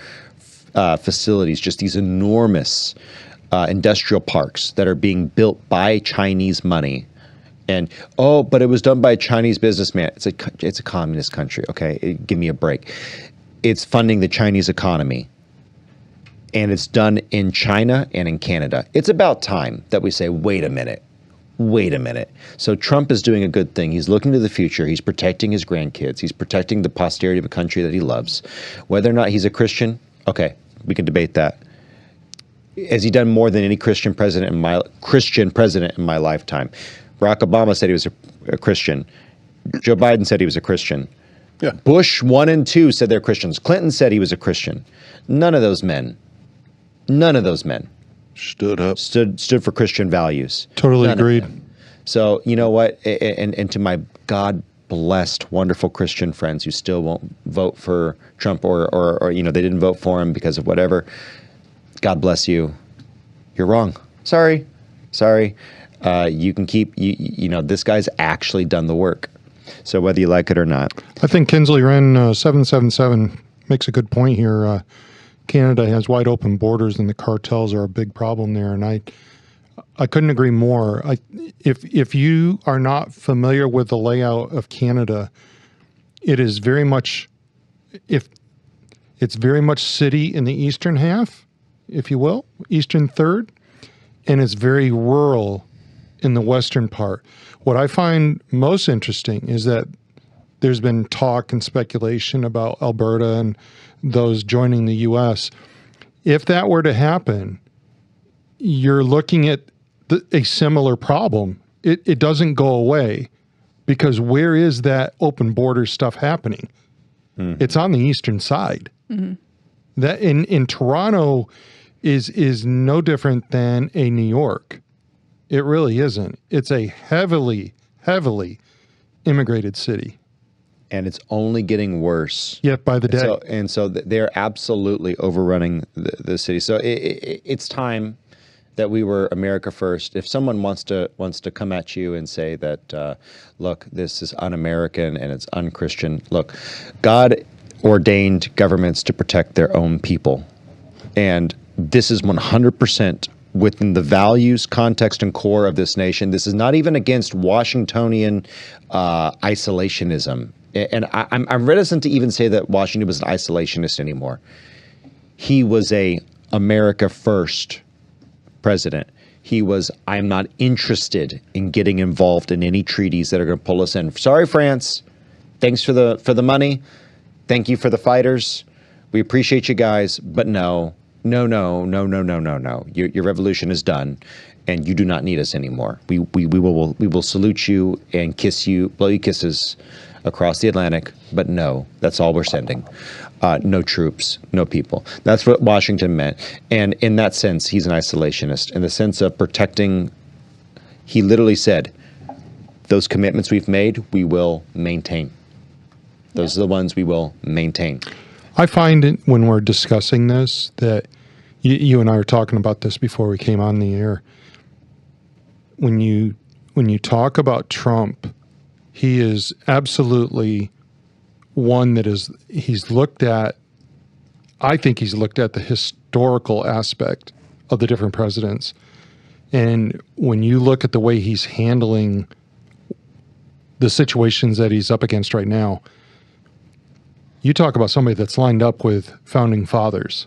facilities, just these enormous industrial parks that are being built by Chinese money. And, but it was done by a Chinese businessman. It's a communist country, okay? Give me a break. It's funding the Chinese economy. And it's done in China and in Canada. It's about time that we say, wait a minute. So Trump is doing a good thing. He's looking to the future. He's protecting his grandkids. He's protecting the posterity of a country that he loves. Whether or not he's a Christian, okay, we can debate that. Has he done more than any Christian president in my lifetime? Barack Obama said he was a Christian. Joe Biden said he was a Christian. Yeah. Bush 1 and 2 said they're Christians. Clinton said he was a Christian. None of those men stood up, stood for Christian values. Totally agreed. So you know what? And to my God-blessed, wonderful Christian friends who still won't vote for Trump or they didn't vote for him because of whatever. God bless you. You're wrong. Sorry. You can keep, this guy's actually done the work. So whether you like it or not. I think Kinsley Wren 777 makes a good point here. Canada has wide open borders and the cartels are a big problem there. And I couldn't agree more. If you are not familiar with the layout of Canada, it is very much, it's very much city in the eastern half, if you will, eastern third, and it's very rural in the western part. What I find most interesting is that there's been talk and speculation about Alberta and those joining the U.S. If that were to happen, you're looking at a similar problem. It doesn't go away because where is that open border stuff happening? Mm-hmm. It's on the eastern side. Mm-hmm. That in Toronto is no different than a New York. It really isn't. It's a heavily immigrated city. And it's only getting worse. Yep, by the day. So they're absolutely overrunning the city. So it's time that we were America first. If someone wants to come at you and say that, look, this is un-American and it's un-Christian, look, God ordained governments to protect their own people. And this is 100% within the values, context, and core of this nation. This is not even against Washingtonian isolationism. And I'm reticent to even say that Washington was an isolationist anymore. He was a America first president. He was, I'm not interested in getting involved in any treaties that are going to pull us in. Sorry, France. Thanks for the money. Thank you for the fighters. We appreciate you guys, but no. Your revolution is done, and you do not need us anymore. We will salute you and kiss you, blow you kisses across the Atlantic, but no, that's all we're sending. No troops, no people. That's what Washington meant. And in that sense, he's an isolationist. In the sense of protecting, he literally said, those commitments we've made, we will maintain. Those are the ones we will maintain. I find it when we're discussing this that you and I were talking about this before we came on the air. When you talk about Trump, he is absolutely one that he's looked at. I think he's looked at the historical aspect of the different presidents. And when you look at the way he's handling the situations that he's up against right now, you talk about somebody that's lined up with founding fathers.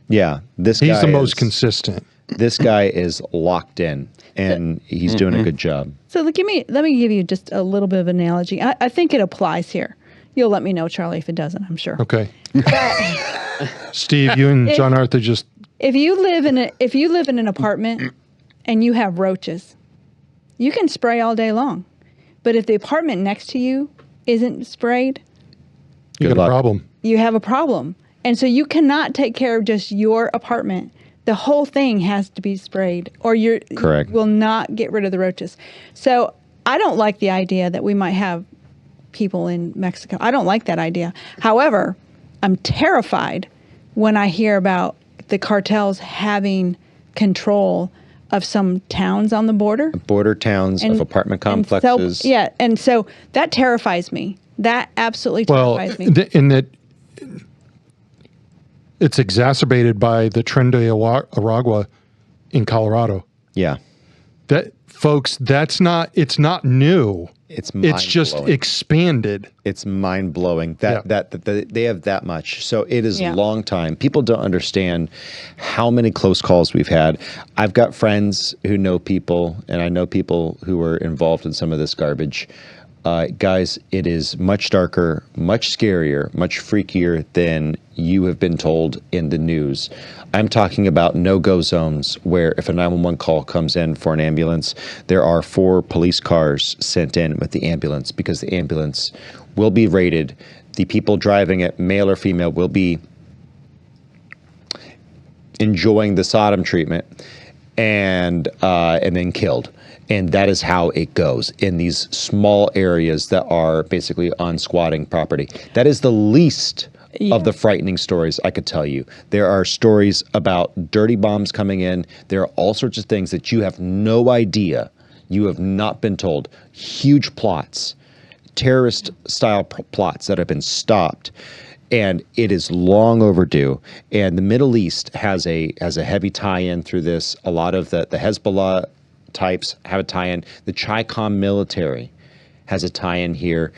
Yeah, he's the most consistent. This guy is locked in, and he's doing a good job. So let me give you just a little bit of an analogy. I think it applies here. You'll let me know, Charlie, if it doesn't, I'm sure. Okay. Steve, you and John Arthur just... If you live in an apartment and you have roaches, you can spray all day long. But if the apartment next to you isn't sprayed, you got a problem. You have a problem. And so you cannot take care of just your apartment. The whole thing has to be sprayed, or you will not get rid of the roaches. So I don't like the idea that we might have people in Mexico. I don't like that idea. However, I'm terrified when I hear about the cartels having control of some towns on the border. Border towns of apartment complexes. And so that terrifies me. That absolutely terrifies me. And that it's exacerbated by the Tren de Aragua in Colorado. Yeah. Folks, it's not new. It's just expanded. It's mind-blowing that they have that much. So it is a long time. People don't understand how many close calls we've had. I've got friends who know people, and I know people who were involved in some of this garbage. Guys, it is much darker, much scarier, much freakier than you have been told in the news. I'm talking about no-go zones where if a 911 call comes in for an ambulance, there are 4 police cars sent in with the ambulance because the ambulance will be raided. The people driving it, male or female, will be enjoying the Sodom treatment and then killed. And that is how it goes in these small areas that are basically on squatting property. That is the least of the frightening stories I could tell you. There are stories about dirty bombs coming in. There are all sorts of things that you have no idea. You have not been told. Huge plots, terrorist-style plots that have been stopped. And it is long overdue. And the Middle East has a heavy tie-in through this. A lot of the Hezbollah types have a tie-in. The Chi-Com military has a tie-in here.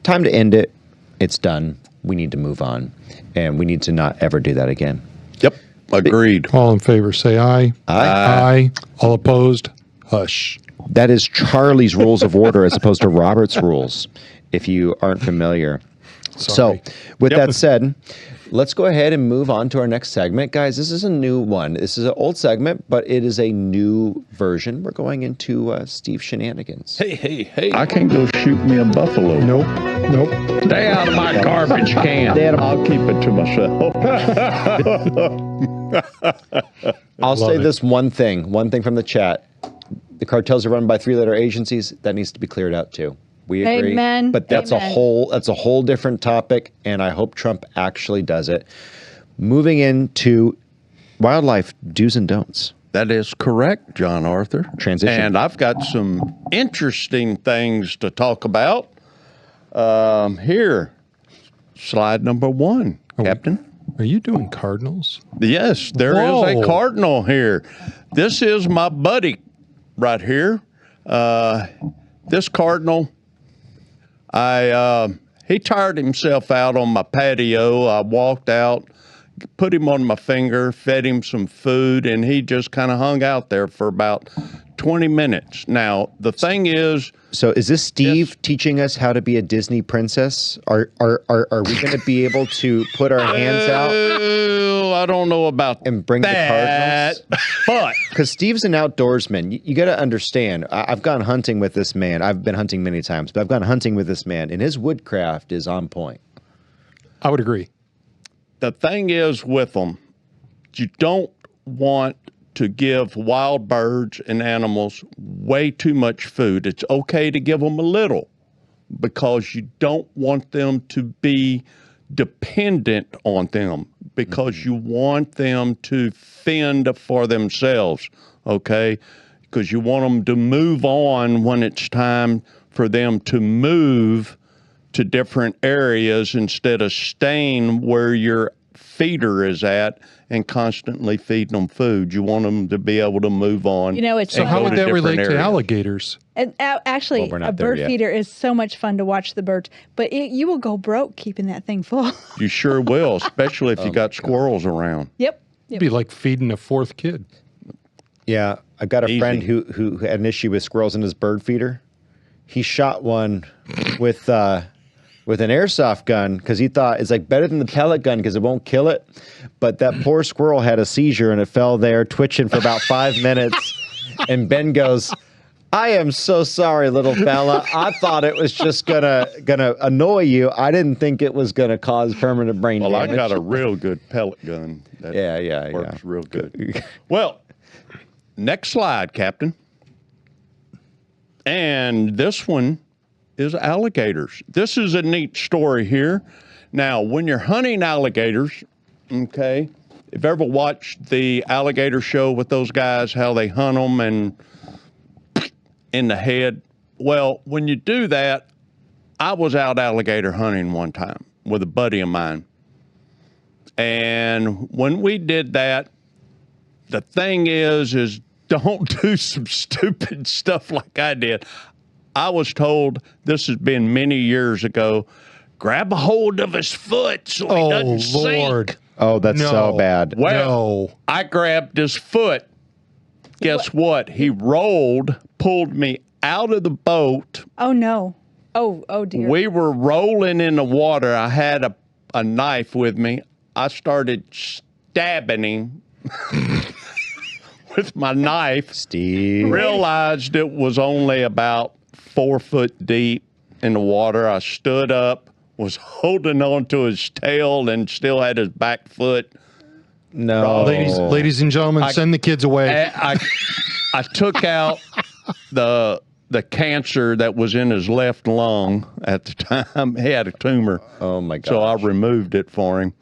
Time to end it. It's done. We need to move on. And we need to not ever do that again. Yep. Agreed. All in favor, say aye. Aye. All opposed, hush. That is Charlie's Rules of Order as opposed to Robert's rules, if you aren't familiar. Sorry. So, with that said, let's go ahead and move on to our next segment. Guys, this is a new one. This is an old segment, but it is a new version. We're going into Steve Shenanigans. Hey. I can't go shoot me a buffalo. Nope. Stay out of my garbage can. Dad, I'll keep it to myself. I'll say this one thing from the chat. The cartels are run by 3-letter agencies. That needs to be cleared out too. We agree. Amen. But that's a whole different topic, and I hope Trump actually does it. Moving into wildlife do's and don'ts. That is correct, John Arthur. Transition. And I've got some interesting things to talk about. Here, slide number 1, Captain. Are you doing cardinals? Yes, there is a cardinal here. This is my buddy right here. This cardinal, he tired himself out on my patio. I walked out, put him on my finger, fed him some food, and he just kind of hung out there for about 20 minutes. Now, the thing is... So is this Steve teaching us how to be a Disney princess? Are we going to be able to put our hands out? I don't know about and bring that, the Cardinals? But... Because Steve's an outdoorsman. You got to understand, I've gone hunting with this man. I've been hunting many times, but I've gone hunting with this man, and his woodcraft is on point. I would agree. The thing is with them, you don't want to give wild birds and animals way too much food. It's okay to give them a little because you don't want them to be dependent on them because you want them to fend for themselves, okay? Because you want them to move on when it's time for them to move to different areas instead of staying where your feeder is at and constantly feeding them food. You want them to be able to move on. You know, it's So how would that relate to areas. alligators? And actually, Well, we're not a bird there yet. feeder is so much fun to watch the birds, but you will go broke keeping that thing full. You sure will, especially if you got squirrels around. Yep. It'd be like feeding a fourth kid. Yeah, I got a Easy. friend who had an issue with squirrels in his bird feeder. He shot one with an airsoft gun because he thought it's like better than the pellet gun because it won't kill it. But that poor squirrel had a seizure and it fell there twitching for about 5 minutes. And Ben goes, "I am so sorry, little fella. I thought it was just gonna annoy you. I didn't think it was gonna cause permanent brain Well, damage." I got a real good pellet gun. That Yeah. works real good. Well, next slide, Captain. And this one is alligators. This is a neat story here. Now, when you're hunting alligators, okay, if you ever watched the alligator show with those guys, how they hunt them and in the head, well, when you do that, I was out alligator hunting one time with a buddy of mine. And when we did that, the thing is don't do some stupid stuff like I did. I was told, this has been many years ago, grab a hold of his foot so he doesn't Lord. sink. Oh, that's so bad. Well, I grabbed his foot. Guess what? He rolled, pulled me out of the boat. Oh no. Oh dear. We were rolling in the water. I had a knife with me. I started stabbing him with my knife. Steve. Realized it was only about 4 foot deep in the water. I stood up, was holding on to his tail, and still had his back foot. No. Ladies and gentlemen, send the kids away. I took out the cancer that was in his left lung at the time. He had a tumor. Oh my God. So I removed it for him.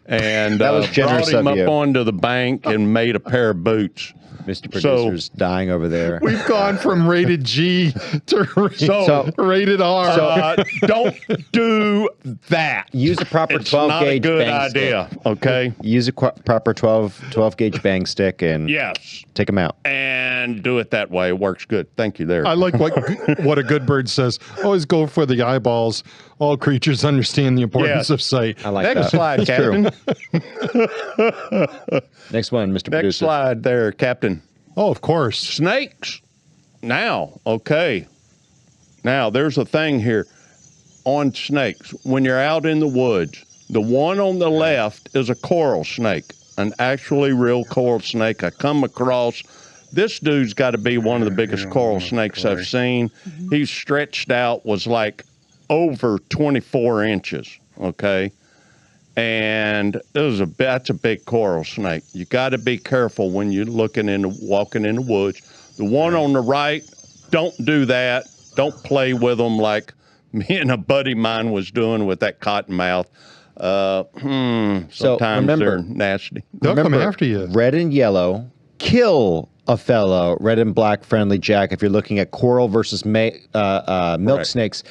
And That was generous brought him of up you. onto the bank and made a pair of boots. Mr. Producer's dying over there. We've gone from rated G to So- rated R. Don't do that. Use a proper It's 12 not a gauge good bang idea. stick. Okay. Use a proper 12 gauge bang stick and Yes. take them out. And do it that way. It works good. Thank you there. I like what a good bird says. Always go for the eyeballs. All creatures understand the importance Yes. of sight. I like Next that. slide, It's Captain. true. Next one, Mr. Next Producer. slide there, Captain. Oh, of course. Snakes. Now, okay. Now, there's a thing here on snakes. When you're out in the woods, the one on the left is a coral snake, an actually real coral snake. I come across, this dude's got to be one of the biggest coral snakes I've seen. He's stretched out, was like over 24 inches, okay? And that's a big coral snake. You got to be careful when you're walking in the woods. The one on the right, don't do that. Don't play with them like me and a buddy of mine was doing with that cottonmouth. Sometimes remember- they're nasty. They'll come after you. Red and yellow kill a fellow. Red and black friendly jack. If you're looking at coral versus milk Right. snakes,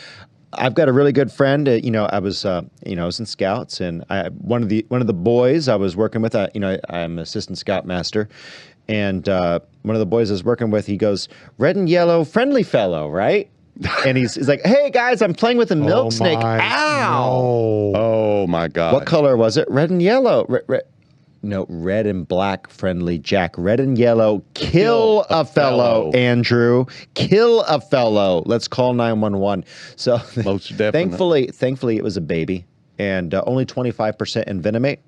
I've got a really good friend. I was in Scouts, and one of the boys I was working with. I'm assistant scoutmaster, and one of the boys I was working with, he goes, "Red and yellow, friendly fellow, right?" And he's like, "Hey guys, I'm playing with a milk snake. my. Ow!" No. Oh, my God. What color was it? Red and yellow. No, red and black friendly Jack. Red and yellow, kill a fellow, Andrew. Kill a fellow. Let's call 911. So Most definitely. thankfully it was a baby, and only 25% envenomate.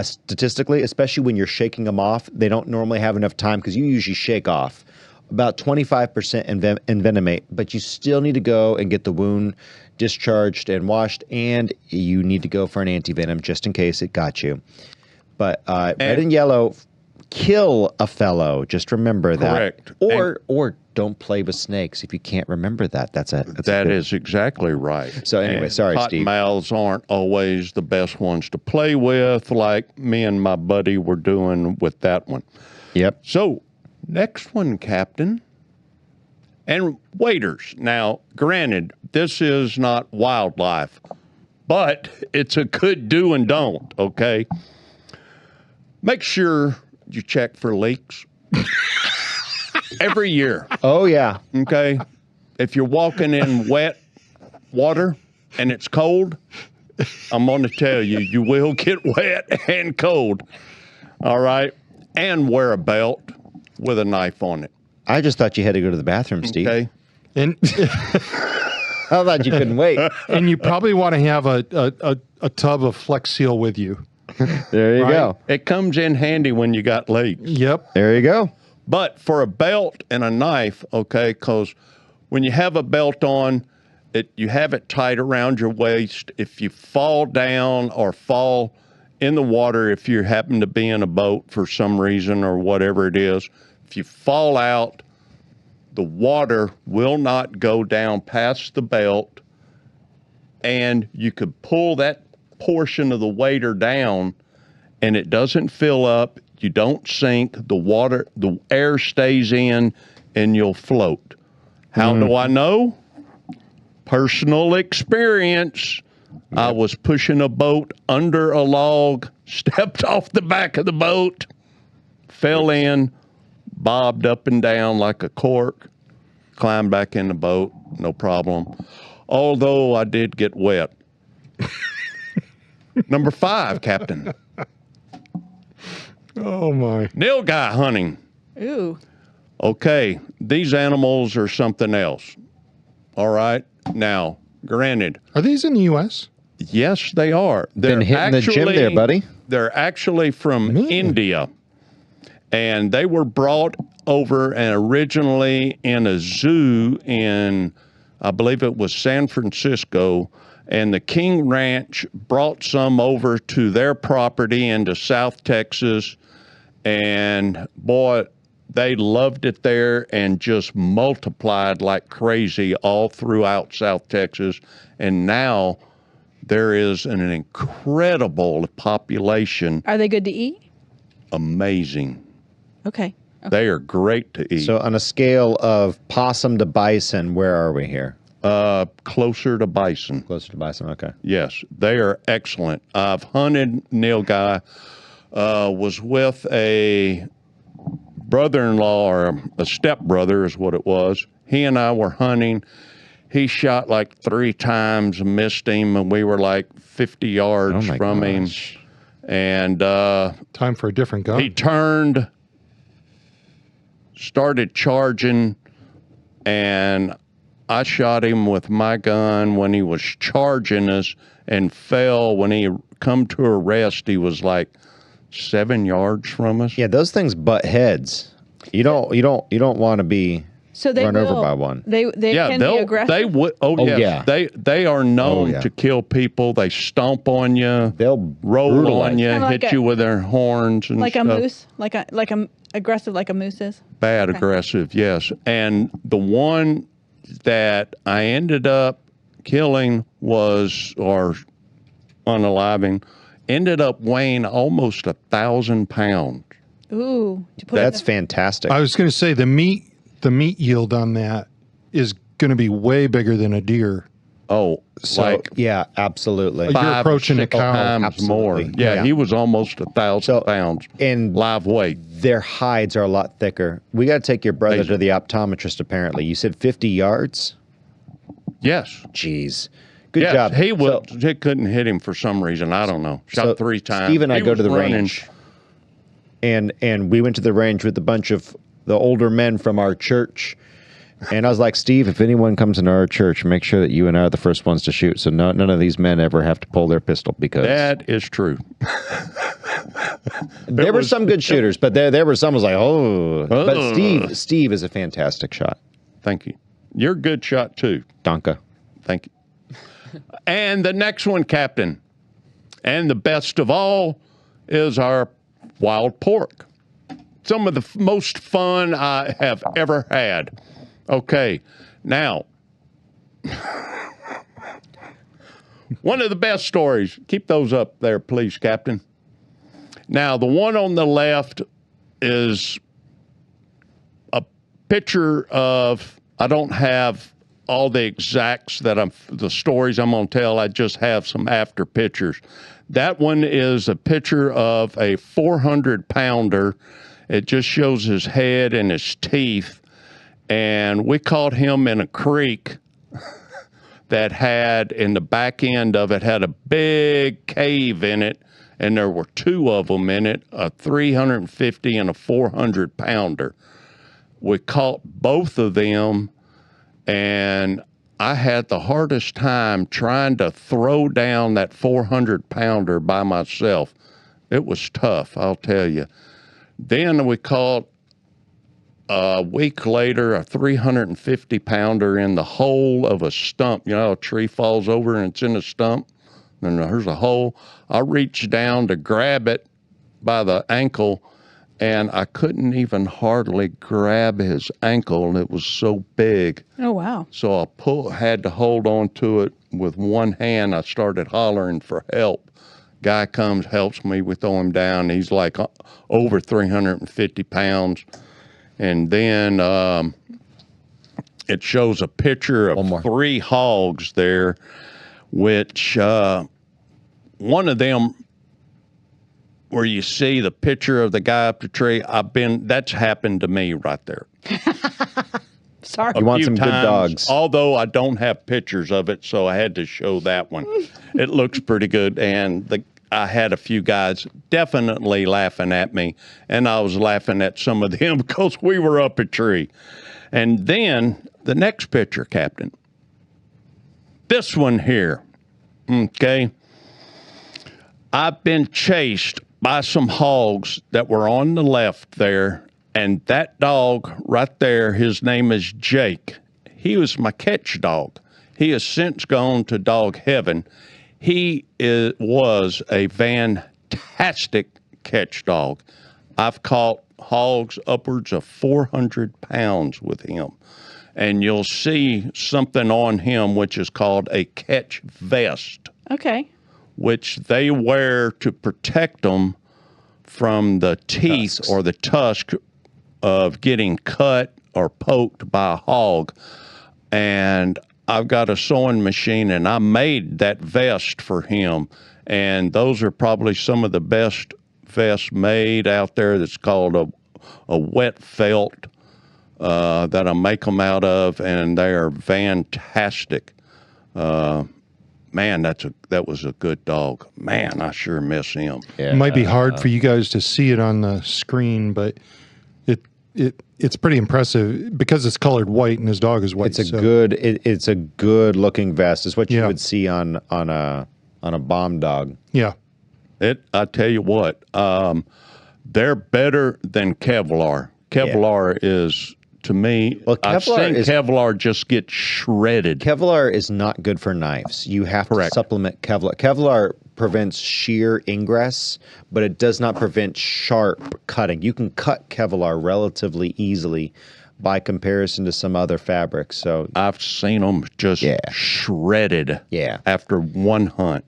Statistically, especially when you're shaking them off, they don't normally have enough time because you usually shake off. About 25% envenomate, but you still need to go and get the wound discharged and washed, and you need to go for an antivenom just in case it got you. But red and yellow, kill a fellow. Just remember that. Correct. Or don't play with snakes if you can't remember that. That is exactly right. So anyway, sorry, Steve. Cottonmouths aren't always the best ones to play with, like me and my buddy were doing with that one. Yep. So, next one, Captain. And waders. Now, granted, this is not wildlife, but it's a good do and don't, okay? Make sure you check for leaks every year. Oh, yeah. Okay. If you're walking in wet water and it's cold, I'm going to tell you, you will get wet and cold. All right. And wear a belt with a knife on it. I just thought you had to go to the bathroom, Steve. Okay. And I thought you couldn't wait. and you probably want to have a tub of Flex Seal with you. There you go. It comes in handy when you got leaks. Yep. There you go. But for a belt and a knife, okay, because when you have a belt on, you have it tight around your waist. If you fall down or fall in the water, if you happen to be in a boat for some reason or whatever it is, if you fall out, the water will not go down past the belt, and you could pull that portion of the wader down and it doesn't fill up, you don't sink, the air stays in, and you'll float. How do I know? Personal experience. Yep. I was pushing a boat under a log, stepped off the back of the boat, fell in, bobbed up and down like a cork, climbed back in the boat, no problem. Although I did get wet. Number 5, Captain. Oh, my. Nilgai hunting. Ooh. Okay, these animals are something else. All right. Now, granted. Are these in the U.S.? Yes, they are. They're been hitting the gym there, buddy. They're actually from India. And they were brought over and originally in a zoo in, I believe it was San Francisco. And the King Ranch brought some over to their property into South Texas. And boy, they loved it there and just multiplied like crazy all throughout South Texas. And now there is an incredible population. Are they good to eat? Amazing. Okay. They are great to eat. So on a scale of possum to bison, where are we here? Closer to bison. Closer to bison, okay. Yes, they are excellent. I've hunted nilgai, was with a brother-in-law or a stepbrother is what it was. He and I were hunting. He shot like 3 times, missed him, and we were like 50 yards from him. And time for a different gun. He turned, started charging, and I shot him with my gun when he was charging us and fell. When he come to a rest, he was like 7 yards from us. Yeah, those things butt heads. You don't want to be run over by one. They can be aggressive. They would. They are known to kill people. They stomp on you. They'll roll on you, hit you with their horns and like stuff. a moose, like a aggressive, like a moose is. Bad aggressive, yes. And the one that I ended up killing or unaliving, ended up weighing almost 1,000 pounds. Ooh, that's fantastic. I was going to say the meat yield on that is going to be way bigger than a deer. Oh, so yeah, absolutely. You're approaching a cow. Times more. Yeah, he was almost 1,000 pounds in live weight. Their hides are a lot thicker. We got to take your brother to the optometrist. Apparently, you said 50 yards. Yes. Jeez, Good yes, job. He couldn't hit him for some reason. I don't know. Shot 3 times. Steve and I He go to was the running. range, and we went to the range with a bunch of the older men from our church. And I was like, Steve, if anyone comes into our church, make sure that you and I are the first ones to shoot, so none of these men ever have to pull their pistol, because That is true. there were some good shooters, but there were some who was like, oh. But Steve is a fantastic shot. Thank you. You're a good shot too. Donka. Thank you. And the next one, Captain, and the best of all, is our wild pork. Some of the most fun I have ever had. Okay, now, one of the best stories. Keep those up there, please, Captain. Now, the one on the left is a picture of, I don't have all the exacts the stories I'm going to tell. I just have some after pictures. That one is a picture of a 400-pounder. It just shows his head and his teeth. And we caught him in a creek that had, in the back end of it, had a big cave in it. And there were 2 of them in it, a 350 and a 400-pounder. We caught both of them, and I had the hardest time trying to throw down that 400-pounder by myself. It was tough, I'll tell you. Then we caught, a week later, a 350-pounder in the hole of a stump. You know, a tree falls over and it's in a stump, and there's a hole. I reached down to grab it by the ankle, and I couldn't even hardly grab his ankle, and it was so big. Oh, wow. So I had to hold on to it with one hand. I started hollering for help. Guy comes, helps me. We throw him down. He's like over 350 pounds. And then it shows a picture of 3 hogs there, which one of them, where you see the picture of the guy up the tree, that's happened to me right there. Sorry. You want some good dogs. Although I don't have pictures of it, so I had to show that one. It looks pretty good, and I had a few guys definitely laughing at me, and I was laughing at some of them because we were up a tree. And then the next picture, Captain, this one here, okay? I've been chased by some hogs that were on the left there, and that dog right there, his name is Jake. He was my catch dog. He has since gone to dog heaven. He was a fantastic catch dog. I've caught hogs upwards of 400 pounds with him. And you'll see something on him which is called a catch vest. Okay. Which they wear to protect them from the teeth or the tusk of getting cut or poked by a hog. And I've got a sewing machine, and I made that vest for him. And those are probably some of the best vests made out there. That's called a wet felt that I make them out of, and they are fantastic. Man, that was a good dog. Man, I sure miss him. Yeah. It might be hard for you guys to see it on the screen, but it's pretty impressive because it's colored white and his dog is white. It's a good looking vest. It's what you would see on a bomb dog. Yeah. I tell you what, they're better than Kevlar. Kevlar is, to me, I've seen Kevlar just get shredded. Kevlar is not good for knives. You have to supplement Kevlar. Kevlar prevents shear ingress, but it does not prevent sharp cutting. You can cut Kevlar relatively easily by comparison to some other fabrics. So I've seen them just shredded after one hunt.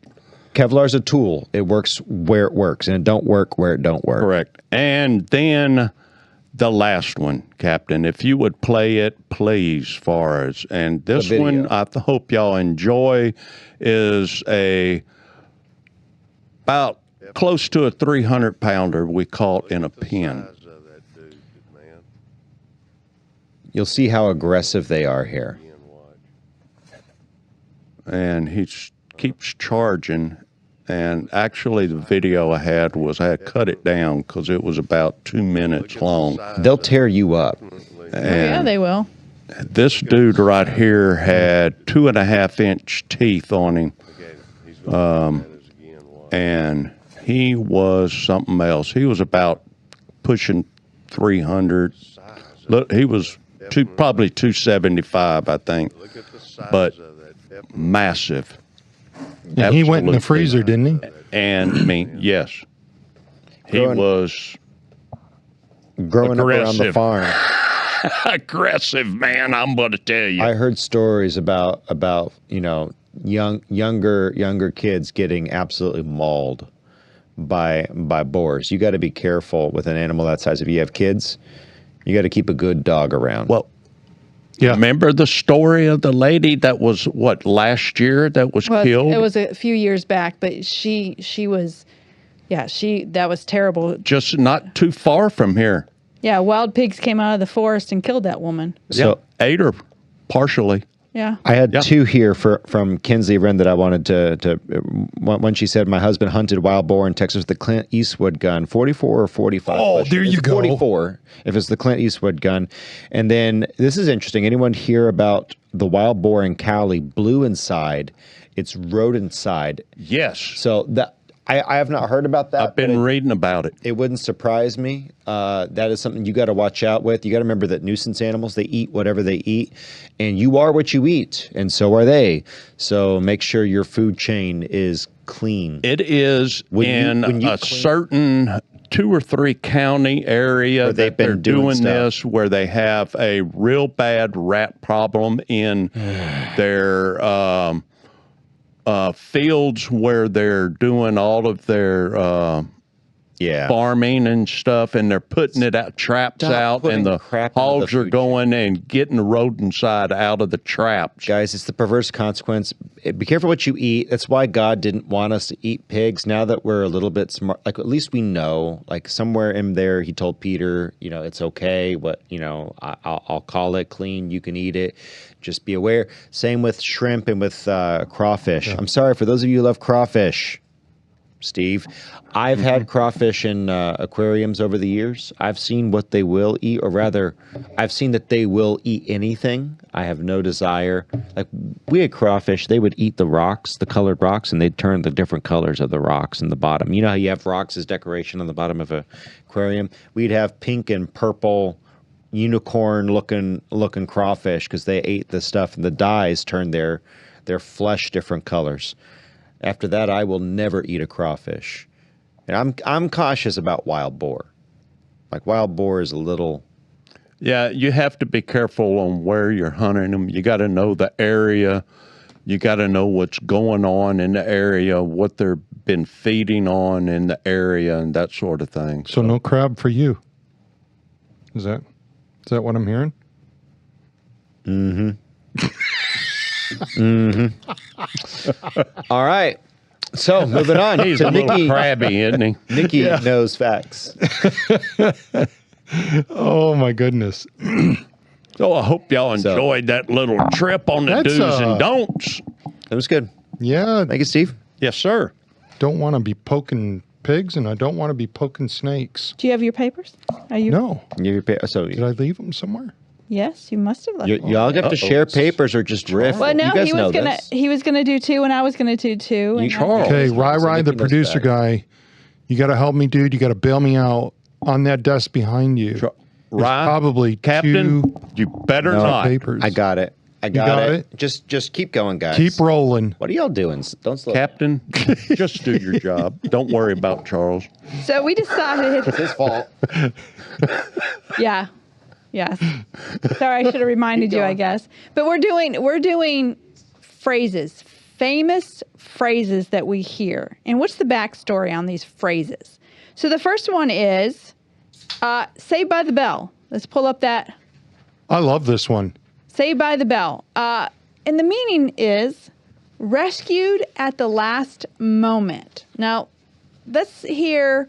Kevlar's a tool. It works where it works, and it don't work where it don't work. Correct. And then the last one, Captain, if you would play it, please, for us. And this one, I hope y'all enjoy, is about close to a 300-pounder we caught in a pen. You'll see how aggressive they are here. and he keeps charging. And actually, the video I had cut it down because it was about 2 minutes long. They'll tear you up. Yeah, they will. This dude right here had 2.5-inch teeth on him. And he was something else. He was about pushing 300. Look, he was probably 275, I think, but massive. And he went in the Absolutely. freezer, didn't he? And I mean, yes, he was Growing up around the Aggressive. farm, aggressive, man. I'm going to tell you. I heard stories about younger kids getting absolutely mauled by boars. You got to be careful with an animal that size. If you have kids, you got to keep a good dog around. Well, Yeah. remember the story of the lady that was last year that was killed? It was a few years back, but she was, that was terrible. Just not too far from here. Yeah, wild pigs came out of the forest and killed that woman. So ate her partially. Yeah. I had two here from Kinsley Wren that I wanted to when she said my husband hunted wild boar in Texas with the Clint Eastwood gun, 44 or 45. Oh, question. there you It's go. 44 if it's the Clint Eastwood gun. And then this is interesting. Anyone hear about the wild boar in Cali, blue inside, it's rodent side. Yes. So that I have not heard about that. I've been but reading about it. it wouldn't surprise me. That is something you got to watch out with. You got to remember that nuisance animals, they eat whatever they eat, and you are what you eat, and so are they. So make sure your food chain is clean. It is When you a clean- certain 2 or 3 county area Where they've that they're been doing doing stuff. this, where they have a real bad rat problem in their fields where they're doing all of their Yeah. farming and stuff, and they're putting it out, traps Stop out, putting and the crap into the hogs are food going and getting the rodent side out of the traps. Guys, it's the perverse consequence. Be careful what you eat. That's why God didn't want us to eat pigs. Now that we're a little bit smart, like at least we know, like somewhere in there, he told Peter, it's okay. I'll call it clean. You can eat it. Just be aware. Same with shrimp and with crawfish. I'm sorry for those of you who love crawfish, Steve. I've had crawfish in aquariums over the years. I've seen what they will eat, or rather, I've seen that they will eat anything. I have no desire. Like we had crawfish, they would eat the rocks, the colored rocks, and they'd turn the different colors of the rocks in the bottom. You know how you have rocks as decoration on the bottom of an aquarium? We'd have pink and purple unicorn looking crawfish because they ate the stuff, and the dyes turned their flesh different colors. After that, I will never eat a crawfish. And I'm cautious about wild boar. Like wild boar is a little. Yeah, you have to be careful on where you're hunting them. You got to know the area. You got to know what's going on in the area, what they've been feeding on in the area, and that sort of thing. So no crab for you. Is that what I'm hearing? All right. So moving on He's to a little Nikki. crabby, isn't he? Nikki knows facts. Oh my goodness. So I hope y'all enjoyed that little trip on the That's, do's and don'ts. That was good. Yeah, Thank you, Steve. Yes, sir. don't want to be poking pigs and I don't want to be poking snakes. Do you have your papers? Are you? No. So Did I leave them somewhere? Yes, you must have left. y'all have to share papers or just riff. Well, no, you guys he know was gonna this. he was gonna do two, and I was gonna do two. And Charles. Okay, so Rai, the Nikki knows producer that. guy, you got to help me, dude. You got to bail me out on that desk behind you. There's Right, probably Captain, two you better No. not. papers. I got it. I got, got it. it? Just keep going, guys. Keep rolling. What are y'all doing? Don't slow. Captain, just do your job. Don't worry about Charles. So we decided. It's his fault. Yeah. Yes. Sorry, I should have reminded you, I guess. But we're doing phrases, famous phrases that we hear. And what's the backstory on these phrases? So the first one is Saved by the Bell. Let's pull up that. I love this one. Saved by the Bell. And the meaning is rescued at the last moment. Now, let's hear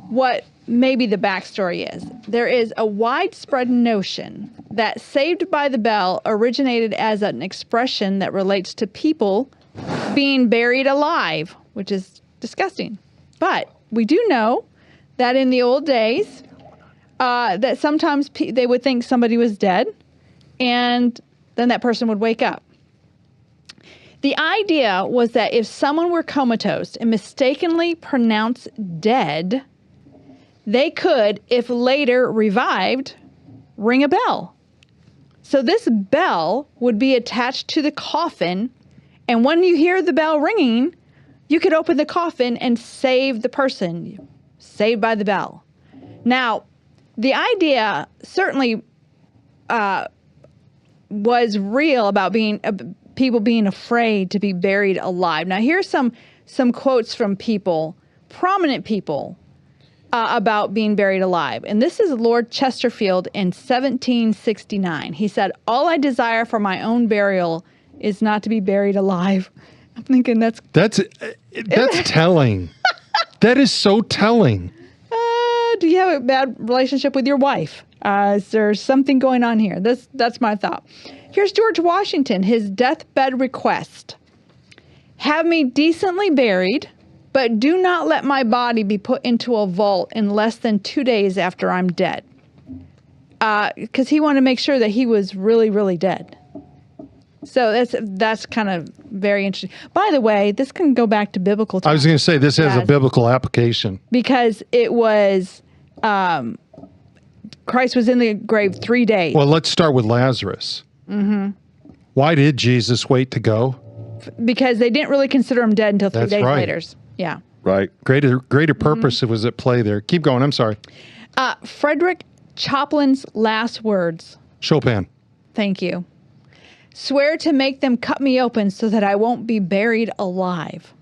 what maybe the backstory is. There is a widespread notion that Saved by the Bell originated as an expression that relates to people being buried alive, which is disgusting. But we do know that in the old days, that sometimes they would think somebody was dead, and then that person would wake up. The idea was that if someone were comatose and mistakenly pronounced dead, they could, if later revived, ring a bell. So this bell would be attached to the coffin, and when you hear the bell ringing, you could open the coffin and save the person. Saved by the bell. Now, the idea certainly was real about people being afraid to be buried alive. Now, here's some quotes from people, prominent people, about being buried alive. And this is Lord Chesterfield in 1769. He said, "All I desire for my own burial is not to be buried alive." I'm thinking that's telling. That is so telling. Do you have a bad relationship with your wife? Is there something going on here? That's my thought. Here's George Washington, his deathbed request. "Have me decently buried, but do not let my body be put into a vault in less than 2 days after I'm dead." Because he wanted to make sure that he was really, really dead. So that's kind of very interesting. By the way, this can go back to biblical times. I was going to say this has a biblical application. Because it was, Christ was in the grave 3 days. Well, let's start with Lazarus. Mm-hmm. Why did Jesus wait to go? Because they didn't really consider him dead until 3 That's days right. later. Yeah. Right. Greater purpose was at play there. Keep going. I'm sorry. Frederick Chopin's last words. Chopin. Thank you. "Swear to make them cut me open so that I won't be buried alive."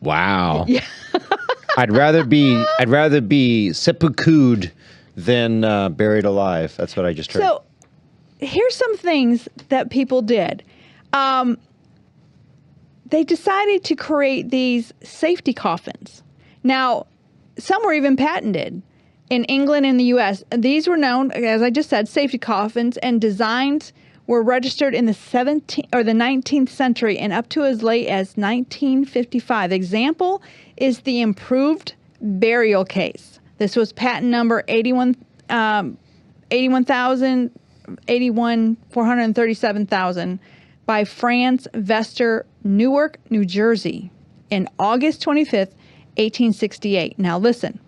Wow. Yeah. I'd rather be seppuku'd than buried alive. That's what I just heard. So here's some things that people did. They decided to create these safety coffins. Now, some were even patented in England and the U.S. These were known, as I just said, safety coffins, and designs were registered in the 19th century and up to as late as 1955. The example is the improved burial case. This was patent number 81,437,000 by Franz Vester, Newark, New Jersey, in August 25th, 1868. Now listen,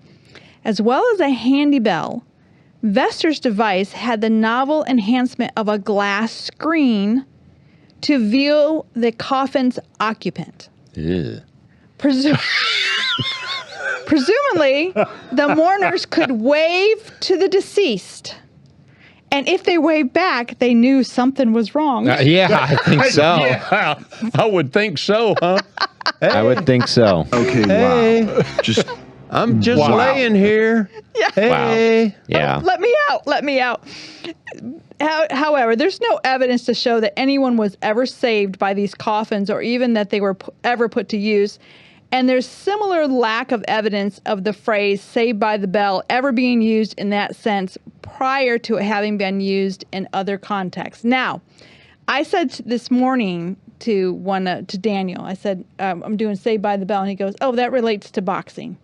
as well as a handy bell, Vester's device had the novel enhancement of a glass screen to view the coffin's occupant. Ew. Presumably, the mourners could wave to the deceased. And if they waved back, they knew something was wrong. Yeah, I think so. Yeah, I would think so, huh? Hey. I would think so. Okay, Hey. wow. I'm just laying here. Yeah. Hey. Wow. Yeah. Let me out. However, there's no evidence to show that anyone was ever saved by these coffins or even that they were ever put to use. And there's similar lack of evidence of the phrase "saved by the bell" ever being used in that sense prior to it having been used in other contexts. Now, I said this morning to Daniel, I said, I'm doing "Saved by the Bell," and he goes, "Oh, that relates to boxing."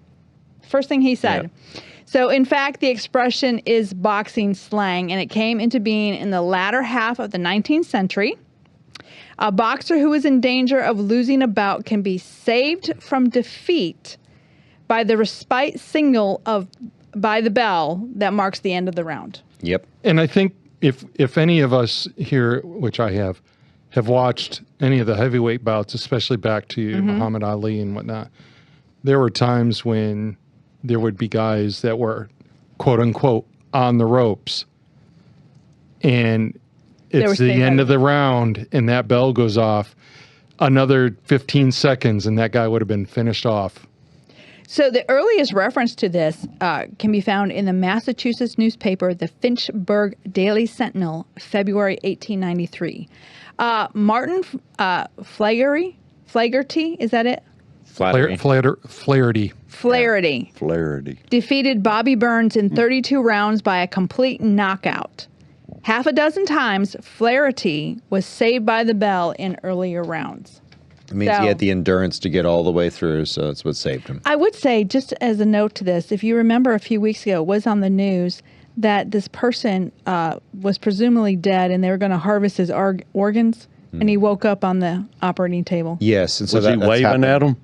First thing he said. Yeah. So, in fact, the expression is boxing slang, and it came into being in the latter half of the 19th century. A boxer who is in danger of losing a bout can be saved from defeat by the respite signal by the bell that marks the end of the round. Yep. And I think if any of us here, which I have watched any of the heavyweight bouts, especially back to Muhammad Ali and whatnot, there were times when there would be guys that were, quote unquote, on the ropes. And it's the end of the round and that bell goes off. Another 15 seconds and that guy would have been finished off. So the earliest reference to this can be found in the Massachusetts newspaper, the Finchburg Daily Sentinel, February 1893. Martin Flaherty, is that it? Flattery. Flaherty. Flaherty Flaherty. defeated Bobby Burns in 32 rounds by a complete knockout. Half a dozen times, Flaherty was saved by the bell in earlier rounds. It means So- he had the endurance to get all the way through, so that's what saved him. I would say, just as a note to this, if you remember a few weeks ago, it was on the news that this person was presumably dead and they were going to harvest his organs, and he woke up on the operating table. Yes, and so Was he that's waving happened. at him?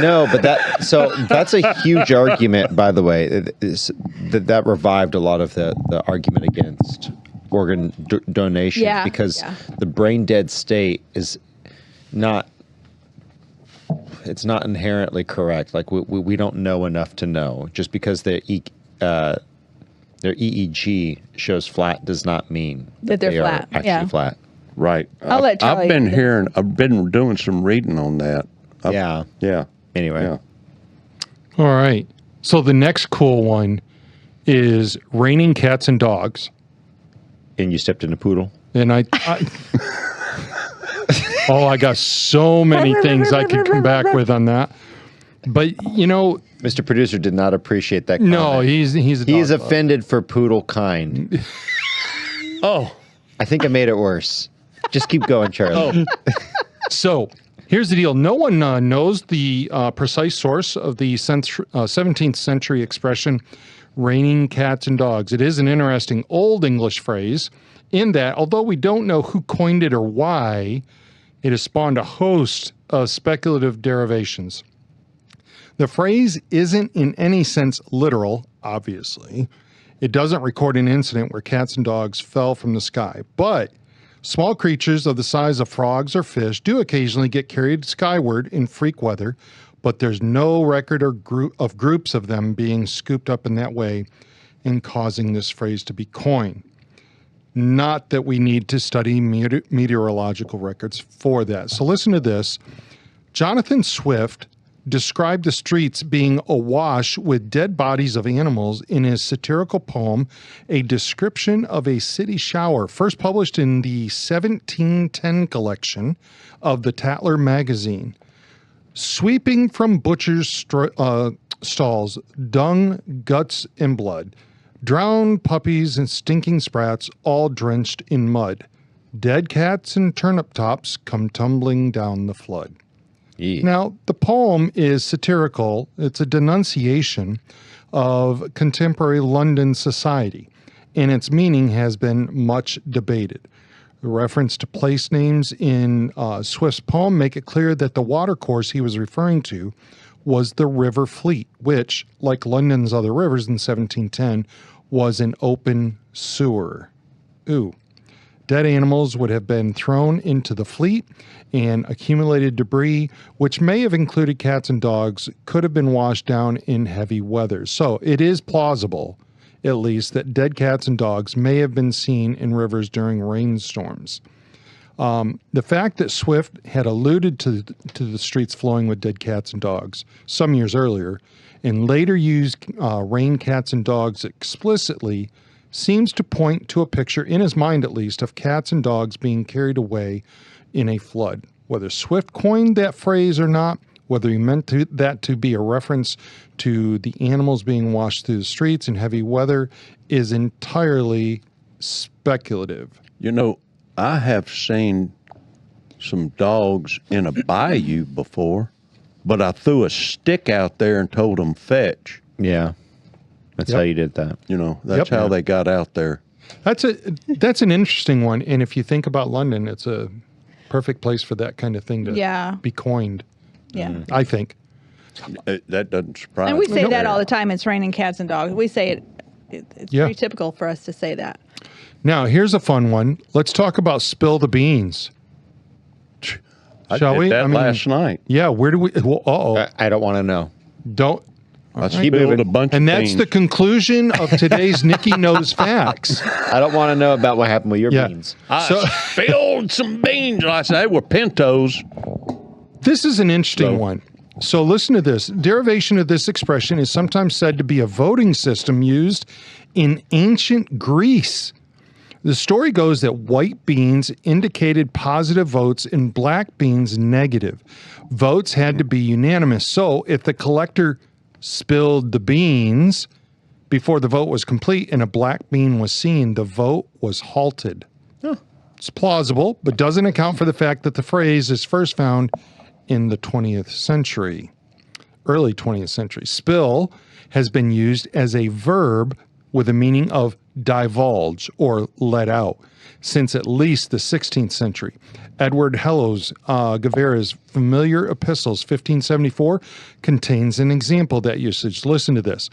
No, but that's a huge argument, by the way. That revived a lot of the argument against organ donation because the brain dead state is not. It's not inherently correct. Like we don't know enough to know. Just because their EEG shows flat does not mean That they're they flat. are actually Yeah. flat. Right. I'll let Charlie I've been do this. hearing. I've been doing some reading on that. Yeah. Yeah. Anyway. Yeah. All right. So the next cool one is raining cats and dogs. And you stepped in a poodle. And I got so many things I could come back with on that. But, Mr. Producer did not appreciate that comment. no, he's a dog He's lover. offended for poodle kind. Oh. I think I made it worse. Just keep going, Charlie. So here's the deal. No one knows the precise source of the 17th century expression, raining cats and dogs. It is an interesting Old English phrase in that, although we don't know who coined it or why, it has spawned a host of speculative derivations. The phrase isn't in any sense literal, obviously. It doesn't record an incident where cats and dogs fell from the sky, but small creatures of the size of frogs or fish do occasionally get carried skyward in freak weather, but there's no record or of groups of them being scooped up in that way and causing this phrase to be coined. Not that we need to study meteorological records for that. So listen to this. Jonathan Swift described the streets being awash with dead bodies of animals in his satirical poem, A Description of a City Shower, first published in the 1710 collection of the Tatler magazine. Sweeping from butchers' stalls, dung, guts, and blood, drowned puppies and stinking sprats, all drenched in mud. Dead cats and turnip tops come tumbling down the flood. Yeah. Now, the poem is satirical. It's a denunciation of contemporary London society, and its meaning has been much debated. The reference to place names in Swift's poem make it clear that the watercourse he was referring to was the River Fleet, which, like London's other rivers in 1710, was an open sewer. Ooh. Dead animals would have been thrown into the fleet, and accumulated debris, which may have included cats and dogs, could have been washed down in heavy weather. So it is plausible, at least, that dead cats and dogs may have been seen in rivers during rainstorms. The fact that Swift had alluded to the streets flowing with dead cats and dogs some years earlier, and later used rain cats and dogs explicitly, seems to point to a picture, in his mind at least, of cats and dogs being carried away in a flood. Whether Swift coined that phrase or not, whether he meant that to be a reference to the animals being washed through the streets in heavy weather, is entirely speculative. I have seen some dogs in a bayou before, but I threw a stick out there and told them fetch. Yeah. That's how you did that. That's how they got out there. That's an interesting one. And if you think about London, it's a perfect place for that kind of thing to be coined. Yeah. I think. That doesn't surprise me. And we say that all the time. It's raining cats and dogs. We say it's Yeah. pretty typical for us to say that. Now, here's a fun one. Let's talk about spill the beans. I Shall did we? that last night. Yeah. Where do we? Well, I don't want to know. don't. I spilled a bunch And of that's beans. the conclusion of today's Nikki Knows Facts. I don't want to know about what happened with your beans. I spilled some beans. I said, they were pintos. This is an interesting one. So listen to this. Derivation of this expression is sometimes said to be a voting system used in ancient Greece. The story goes that white beans indicated positive votes and black beans negative. Votes had to be unanimous. So if the collector spilled the beans before the vote was complete and a black bean was seen, the vote was halted. It's plausible, but doesn't account for the fact that the phrase is first found in the 20th century, early 20th century. Spill has been used as a verb with a meaning of divulge or let out since at least the 16th century. Edward Hellows Guevara's Familiar Epistles, 1574, contains an example of that usage. Listen to this.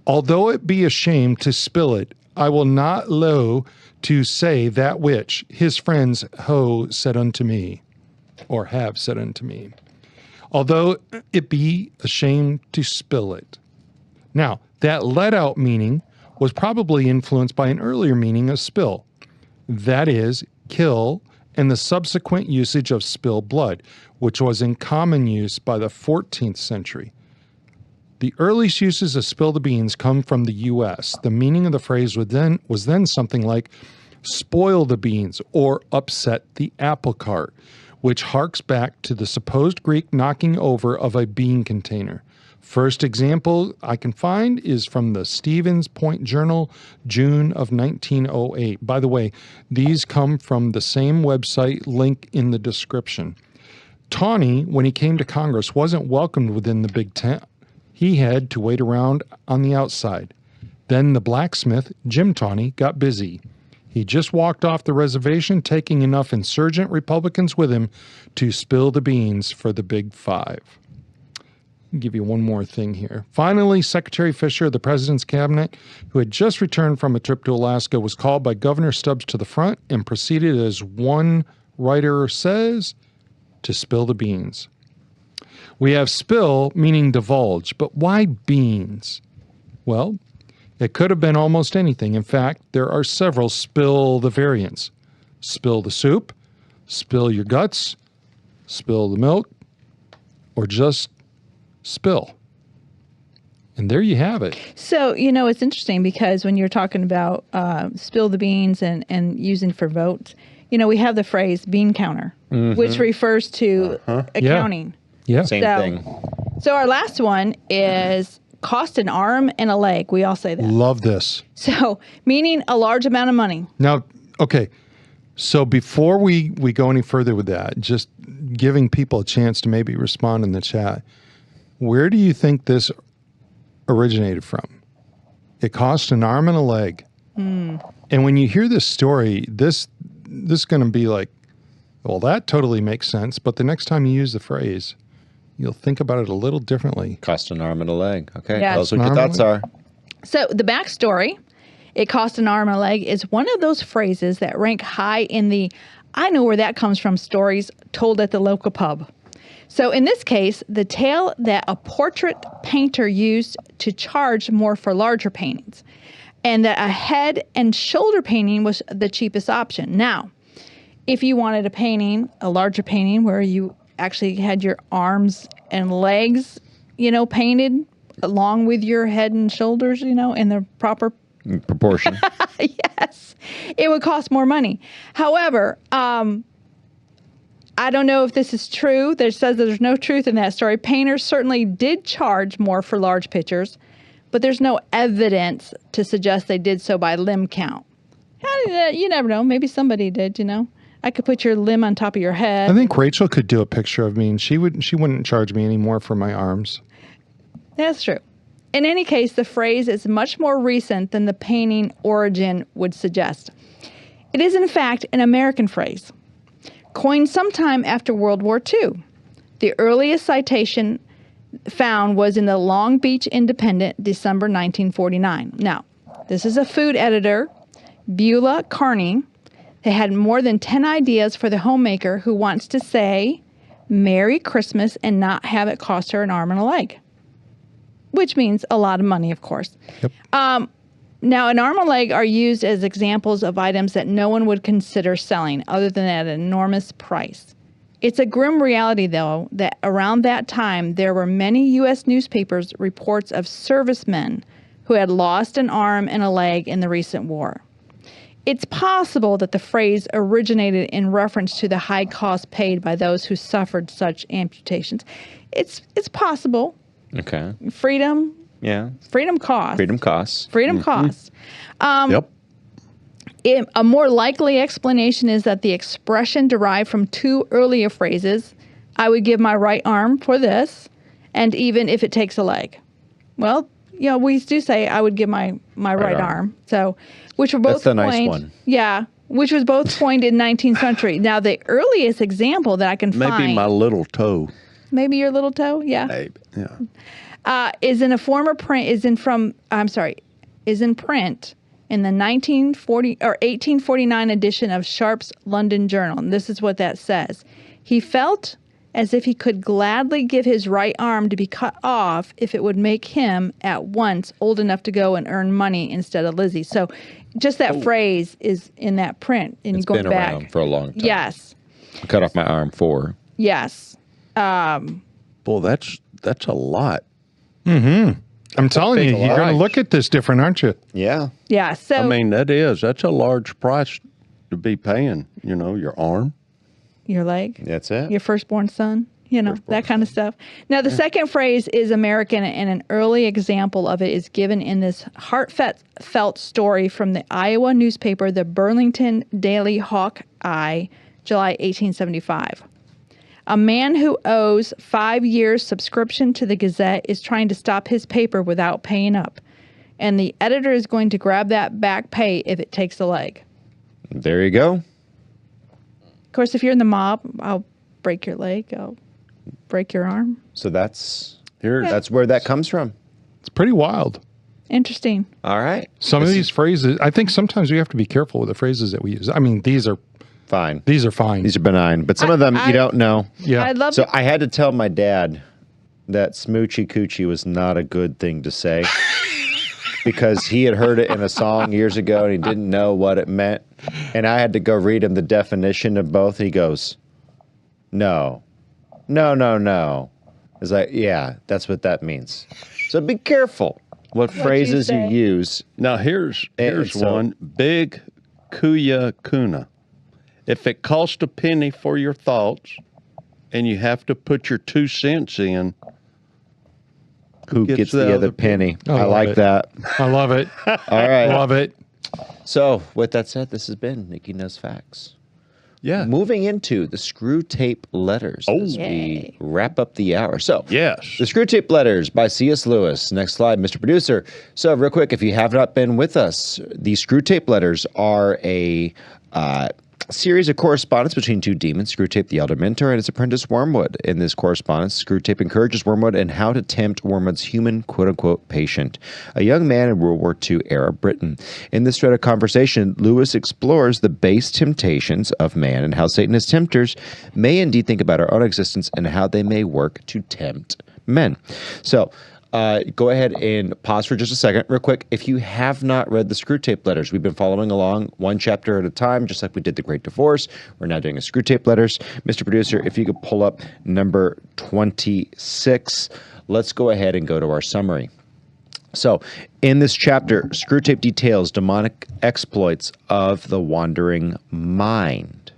Although it be a shame to spill it, I will not low to say that which his friends said unto me, or have said unto me. Although it be a shame to spill it. Now, that let out meaning was probably influenced by an earlier meaning of spill. That is, kill, and the subsequent usage of spill blood, which was in common use by the 14th century. The earliest uses of spill the beans come from the U.S. The meaning of the phrase was then something like spoil the beans or upset the apple cart, which harks back to the supposed Greek knocking over of a bean container. First example I can find is from the Stevens Point Journal, June of 1908. By the way, these come from the same website, link in the description. Tawney, when he came to Congress, wasn't welcomed within the big tent. He had to wait around on the outside. Then the blacksmith, Jim Tawney, got busy. He just walked off the reservation, taking enough insurgent Republicans with him to spill the beans for the Big Five. I'll give you one more thing here. Finally, Secretary Fisher of the President's Cabinet, who had just returned from a trip to Alaska, was called by Governor Stubbs to the front and proceeded, as one writer says, to spill the beans. We have spill, meaning divulge, but why beans? Well, it could have been almost anything. In fact, there are several spill the variants. Spill the soup, spill your guts, spill the milk, or just spill. And there you have it. So, it's interesting because when you're talking about spill the beans and using for votes, we have the phrase bean counter, which refers to accounting. Yeah. Same thing. So our last one is cost an arm and a leg. We all say that. Love this. So, meaning a large amount of money. Now, okay. So before we go any further with that, just giving people a chance to maybe respond in the chat, where do you think this originated from? It cost an arm and a leg. And when you hear this story, this is going to be like, well, that totally makes sense. But the next time you use the phrase, you'll think about it a little differently. Cost an arm and a leg. Okay, Yeah. tell us what your thoughts are. So the backstory, it cost an arm and a leg, is one of those phrases that rank high in the I know where that comes from stories told at the local pub. So in this case, the tale that a portrait painter used to charge more for larger paintings, and that a head and shoulder painting was the cheapest option. Now, if you wanted a larger painting where you actually had your arms and legs, painted along with your head and shoulders, in the proper proportion. Yes, it would cost more money. However, I don't know if this is true. There says that there's no truth in that story. Painters certainly did charge more for large pictures, but there's no evidence to suggest they did so by limb count. You never know. Maybe somebody did, I could put your limb on top of your head. I think Rachel could do a picture of me, and she wouldn't charge me anymore for my arms. That's true. In any case, the phrase is much more recent than the painting origin would suggest. It is, in fact, an American phrase, coined sometime after World War II. The earliest citation found was in the Long Beach Independent, December 1949. Now, this is a food editor, Beulah Carney. They had more than 10 ideas for the homemaker who wants to say Merry Christmas and not have it cost her an arm and a leg, which means a lot of money, of course. Yep. Now, an arm and leg are used as examples of items that no one would consider selling other than at an enormous price. It's a grim reality, though, that around that time, there were many U.S. newspapers reports of servicemen who had lost an arm and a leg in the recent war. It's possible that the phrase originated in reference to the high cost paid by those who suffered such amputations. It's possible. Okay. Freedom. Yeah. Freedom costs. Freedom costs. Freedom costs. Yep. A more likely explanation is that the expression derived from two earlier phrases, I would give my right arm for this, and even if it takes a leg. Well, we do say I would give my right arm. So, which were both That's the coined. nice one. Yeah, which was both coined in 19th century. Now, the earliest example that I can Maybe find. my little toe. Maybe your little toe, yeah. Maybe. Yeah. Is in a former print, is in print in the 1849 edition of Sharp's London Journal. And this is what that says. He felt as if he could gladly give his right arm to be cut off if it would make him at once old enough to go and earn money instead of Lizzie. So just that phrase is in that print. And It's going been back. around for a long time. Yes. Cut off my arm for. Yes. Boy, that's a lot. I'm telling you, you're going to look at this different, aren't you? Yeah. Yeah. So I mean, that's a large price to be paying, your arm. your leg. That's it. Your firstborn son, that kind of stuff. Now, the second phrase is American, and an early example of it is given in this heartfelt story from the Iowa newspaper, the Burlington Daily Hawkeye, July 1875. A man who owes 5 years' subscription to the Gazette is trying to stop his paper without paying up, and the editor is going to grab that back pay if it takes a leg. There you go. Of course, if you're in the mob, I'll break your leg. I'll break your arm. So that's Here's where that comes from. It's pretty wild. Interesting. All right. Some of these phrases, I think sometimes we have to be careful with the phrases that we use. I mean, these are Fine. fine. These are benign, but some of them you don't know. Yeah. I love So I had to tell my dad that smoochy coochie was not a good thing to say because he had heard it in a song years ago and he didn't know what it meant. And I had to go read him the definition of both. He goes, no. It's like, yeah, that's what that means. So be careful what phrases you say. use. Now here's so- one. Big kuya kuna. If it costs a penny for your thoughts and you have to put your 2 cents in, Who gets the other penny? I love like it. that. I love it. All right. Love it. So with that said, this has been Nikki Knows Facts. yeah. Moving into the screw tape letters as we Yay. wrap up the hour. So, Yes. the screw tape letters by C.S. Lewis. Next slide, Mr. Producer. So, real quick, if you have not been with us, the screw tape letters are a series of correspondence between two demons, Screwtape the Elder Mentor and his apprentice Wormwood. In this correspondence, Screwtape encourages Wormwood in how to tempt Wormwood's human quote-unquote patient, a young man in World War II era Britain. In this thread of conversation, Lewis explores the base temptations of man and how Satan's tempters may indeed think about our own existence and how they may work to tempt men. So, go ahead and pause for just a second, real quick. If you have not read the Screwtape letters, we've been following along one chapter at a time, just like we did the Great Divorce. We're now doing a Screwtape letters. Mr. Producer, if you could pull up number 26, let's go ahead and go to our summary. So, in this chapter, Screwtape details demonic exploits of the wandering mind.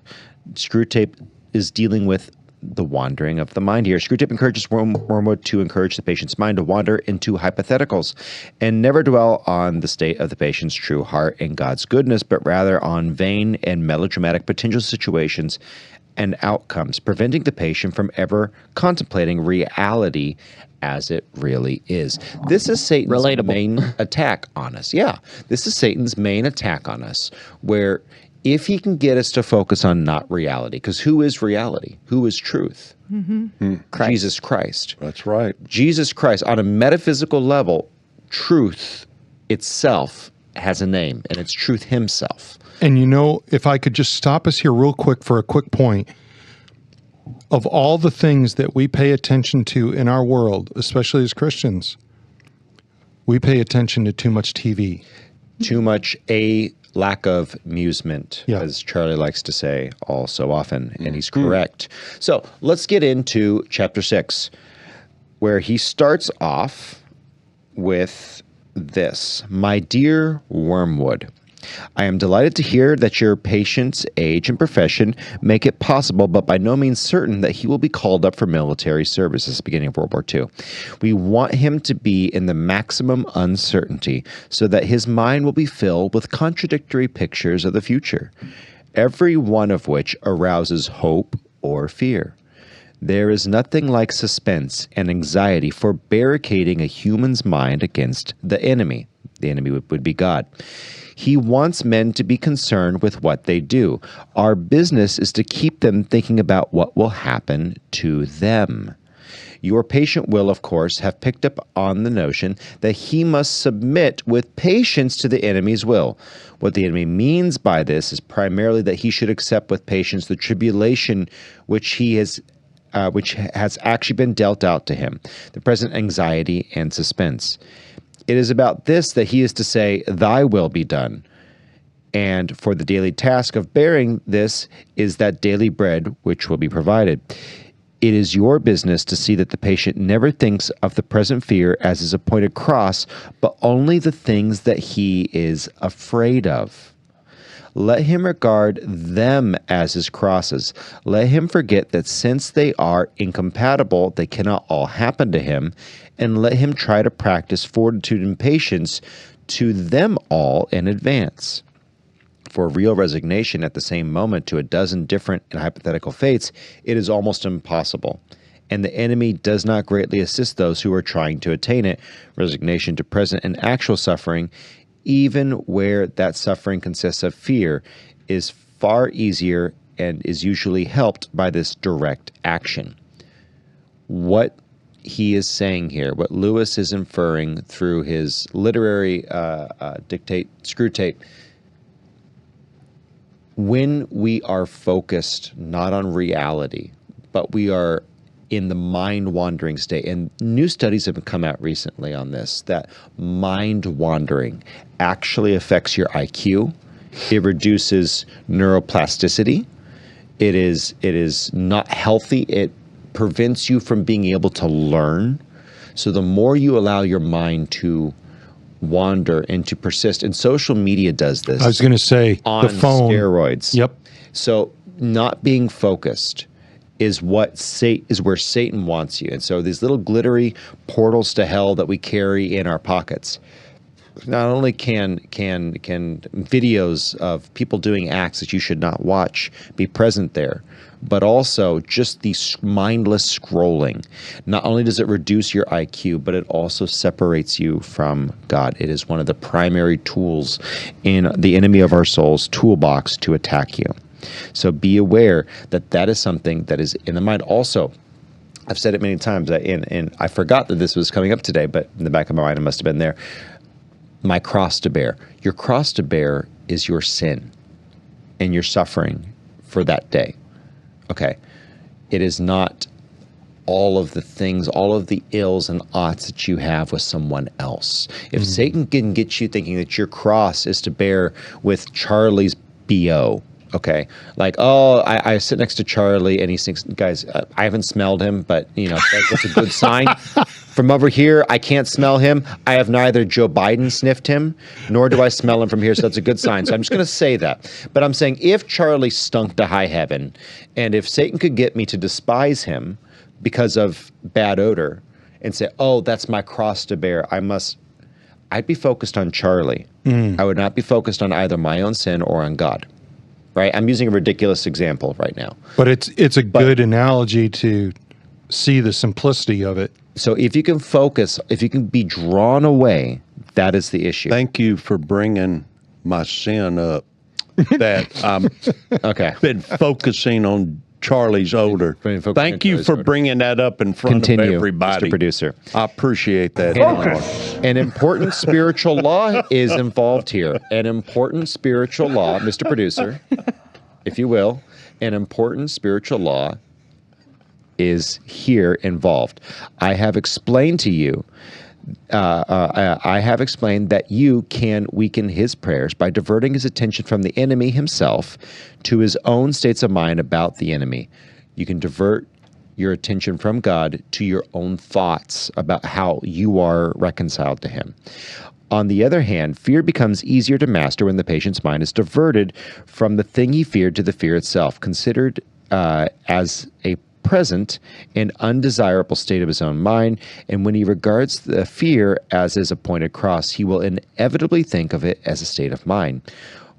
Screwtape is dealing with the wandering of the mind here. Screwtape encourages Wormwood to encourage the patient's mind to wander into hypotheticals and never dwell on the state of the patient's true heart and God's goodness, but rather on vain and melodramatic potential situations and outcomes, preventing the patient from ever contemplating reality as it really is. This is Satan's main attack on us. Yeah, this is Satan's main attack on us, where if he can get us to focus on not reality, because who is reality? Who is truth? Jesus Christ. That's right. Jesus Christ. On a metaphysical level, truth itself has a name, and it's truth himself. And if I could just stop us here real quick for a quick point. Of all the things that we pay attention to in our world, especially as Christians, we pay attention to too much TV. Too much lack of amusement, as Charlie likes to say all so often, and he's correct. So let's get into chapter 6, where he starts off with this. My dear Wormwood, I am delighted to hear that your patient's age and profession make it possible, but by no means certain that he will be called up for military service at the beginning of World War II. We want him to be in the maximum uncertainty so that his mind will be filled with contradictory pictures of the future, every one of which arouses hope or fear. There is nothing like suspense and anxiety for barricading a human's mind against the enemy. The enemy would be God. He wants men to be concerned with what they do. Our business is to keep them thinking about what will happen to them. Your patient will, of course, have picked up on the notion that he must submit with patience to the enemy's will. What the enemy means by this is primarily that he should accept with patience the tribulation which has actually been dealt out to him, the present anxiety and suspense. It is about this that he is to say, "Thy will be done." And for the daily task of bearing this is that daily bread which will be provided. It is your business to see that the patient never thinks of the present fear as his appointed cross, but only the things that he is afraid of. Let him regard them as his crosses. Let him forget that since they are incompatible, they cannot all happen to him, and let him try to practice fortitude and patience to them all in advance. For real resignation at the same moment to a dozen different and hypothetical fates, it is almost impossible. And the enemy does not greatly assist those who are trying to attain it. Resignation to present and actual suffering, even where that suffering consists of fear, is far easier and is usually helped by this direct action. What he is saying here, what Lewis is inferring through his literary screw tape, when we are focused not on reality, but we are in the mind-wandering state, and new studies have come out recently on this, that mind-wandering actually affects your IQ. It reduces neuroplasticity. It is not healthy. It prevents you from being able to learn. So the more you allow your mind to wander and to persist, and social media does this. I was going to say on the phone. steroids. Yep. So not being focused is where Satan wants you. And so these little glittery portals to hell that we carry in our pockets. Not only can videos of people doing acts that you should not watch be present there, but also just the mindless scrolling. Not only does it reduce your IQ, but it also separates you from God. It is one of the primary tools in the enemy of our soul's toolbox to attack you. So be aware that that is something that is in the mind. Also, I've said it many times, and I forgot that this was coming up today, but in the back of my mind, it must have been there. My cross to bear. Your cross to bear is your sin and your suffering for that day. Okay. It is not all of the things, all of the ills and oughts that you have with someone else. If Satan can get you thinking that your cross is to bear with Charlie's BO, okay, like, oh, I sit next to Charlie and he thinks, guys, I haven't smelled him, but that's a good sign. From over here, I can't smell him. I have neither Joe Biden sniffed him, nor do I smell him from here, so that's a good sign. So I'm just going to say that. But I'm saying if Charlie stunk to high heaven, and if Satan could get me to despise him because of bad odor and say, oh, that's my cross to bear, I'd be focused on Charlie. I would not be focused on either my own sin or on God. Right? I'm using a ridiculous example right now. But it's a good analogy to see the simplicity of it. So if you can focus, if you can be drawn away, that is the issue. Thank you for bringing my sin up. That I've been focusing on Charlie's odor. Thank you for bringing that up in front of everybody. Mr. Producer. I appreciate that. An important spiritual law is involved here. An important spiritual law, Mr. Producer, if you will, an important spiritual law is here involved. I have explained to you, I have explained that you can weaken his prayers by diverting his attention from the enemy himself to his own states of mind about the enemy. You can divert your attention from God to your own thoughts about how you are reconciled to him. On the other hand, fear becomes easier to master when the patient's mind is diverted from the thing he feared to the fear itself, considered as a present and undesirable state of his own mind, and when he regards the fear as his appointed cross, he will inevitably think of it as a state of mind.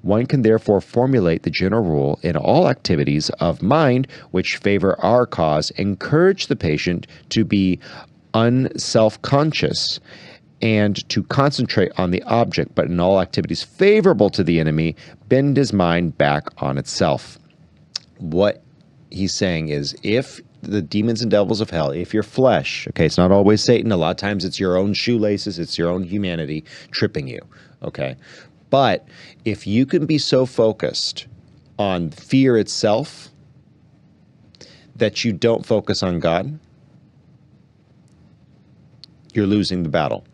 One can therefore formulate the general rule: in all activities of mind which favor our cause, encourage the patient to be unself-conscious and to concentrate on the object, but in all activities favorable to the enemy, bend his mind back on itself. What he's saying is, if the demons and devils of hell, if your flesh, okay, it's not always Satan, a lot of times it's your own shoelaces, it's your own humanity tripping you, okay? But if you can be so focused on fear itself that you don't focus on God, you're losing the battle.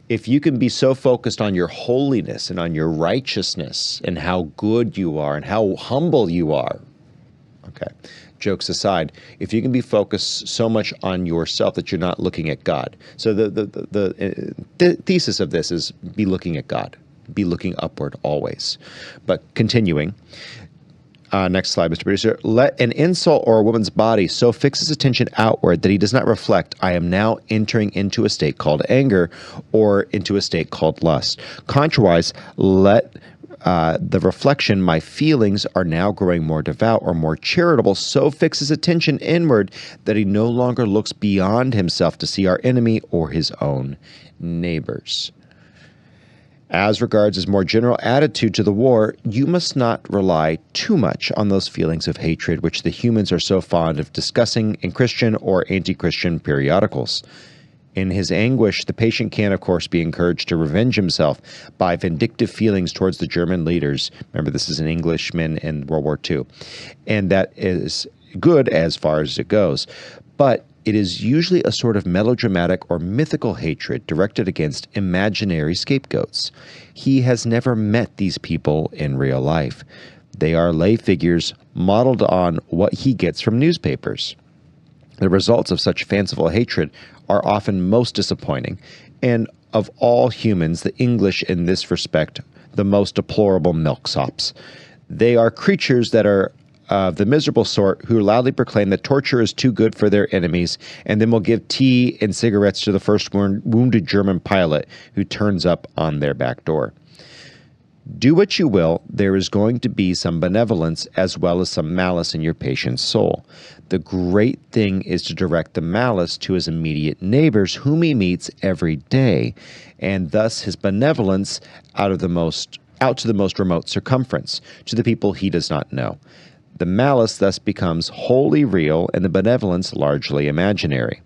If you can be so focused on your holiness and on your righteousness and how good you are and how humble you are, okay, jokes aside, if you can be focused so much on yourself that you're not looking at God. So the thesis of this is be looking at God. Be looking upward always. But continuing, next slide, Mr. Producer. Let an insult or a woman's body so fix his attention outward that he does not reflect, I am now entering into a state called anger or into a state called lust. Contrariwise, let the reflection, my feelings are now growing more devout or more charitable, so fix his attention inward that he no longer looks beyond himself to see our enemy or his own neighbors. As regards his more general attitude to the war, you must not rely too much on those feelings of hatred which the humans are so fond of discussing in Christian or anti-Christian periodicals. In his anguish, the patient can, of course, be encouraged to revenge himself by vindictive feelings towards the German leaders. Remember, this is an Englishman in World War II. And that is good as far as it goes. But it is usually a sort of melodramatic or mythical hatred directed against imaginary scapegoats. He has never met these people in real life. They are lay figures modeled on what he gets from newspapers. The results of such fanciful hatred are often most disappointing, and of all humans, the English in this respect, the most deplorable milksops. They are creatures that are of the miserable sort who loudly proclaim that torture is too good for their enemies, and then will give tea and cigarettes to the first wounded German pilot who turns up on their back door. Do what you will, there is going to be some benevolence as well as some malice in your patient's soul. The great thing is to direct the malice to his immediate neighbors whom he meets every day, and thus his benevolence out to the most remote circumference, to the people he does not know. The malice thus becomes wholly real and the benevolence largely imaginary.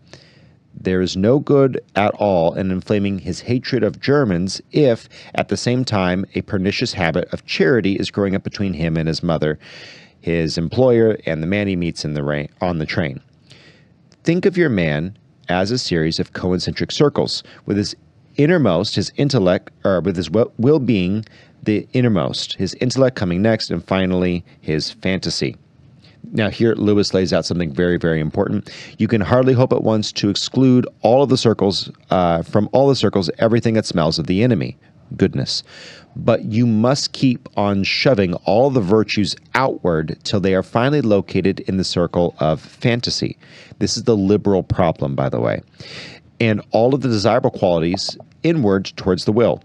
There is no good at all in inflaming his hatred of Germans if, at the same time, a pernicious habit of charity is growing up between him and his mother, his employer, and the man he meets on the train. Think of your man as a series of concentric circles, with his innermost, his intellect, or with his will being the innermost, his intellect coming next, and finally his fantasy. Now here Lewis lays out something very, very important. You can hardly hope at once to exclude all of the circles, from all the circles, everything that smells of the enemy, goodness. But you must keep on shoving all the virtues outward till they are finally located in the circle of fantasy. This is the liberal problem, by the way. And all of the desirable qualities inward towards the will.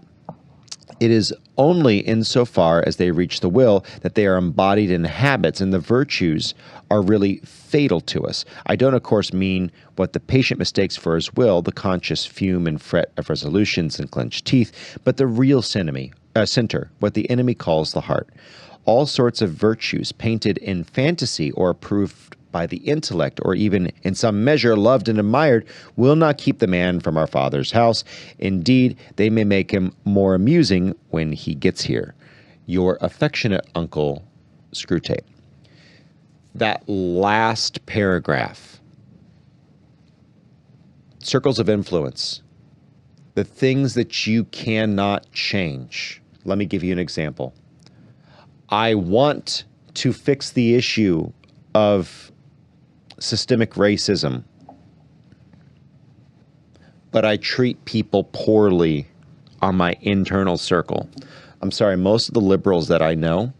It is only insofar as they reach the will that they are embodied in habits, and the virtues are really fatal to us. I don't, of course, mean what the patient mistakes for his will, the conscious fume and fret of resolutions and clenched teeth, but the real center, what the enemy calls the heart. All sorts of virtues painted in fantasy or approved by the intellect, or even in some measure loved and admired, will not keep the man from our Father's house. Indeed, they may make him more amusing when he gets here. Your affectionate uncle, Screwtape. That last paragraph, circles of influence, the things that you cannot change. Let me give you an example. I want to fix the issue of systemic racism, but I treat people poorly on my internal circle. I'm sorry, most of the liberals that I know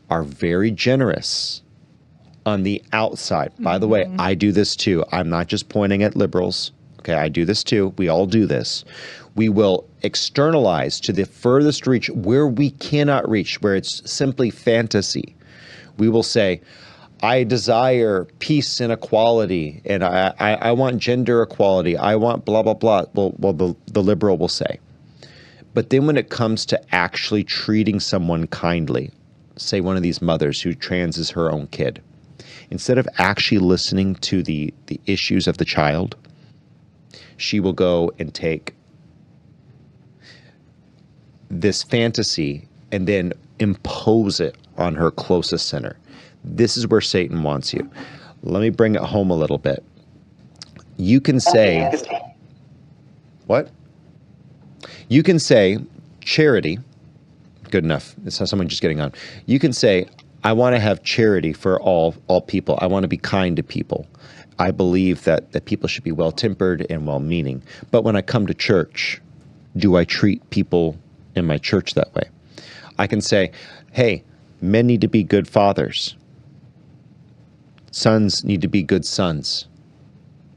are very generous on the outside. By the way, I do this too. I'm not just pointing at liberals. Okay, I do this too. We all do this. We will externalize to the furthest reach where we cannot reach, where it's simply fantasy. We will say, I desire peace and equality, and I want gender equality. I want blah, blah, blah. Well, the liberal will say. But then when it comes to actually treating someone kindly, say one of these mothers who transes her own kid, instead of actually listening to the issues of the child, she will go and take this fantasy and then impose it on her closest sinner. This is where Satan wants you. Let me bring it home a little bit. You can say, what? You can say charity, good enough. It's not someone just getting on. You can say, I want to have charity for all people. I want to be kind to people. I believe that people should be well-tempered and well-meaning. But when I come to church, do I treat people in my church that way? I can say, hey, men need to be good fathers. Sons need to be good sons.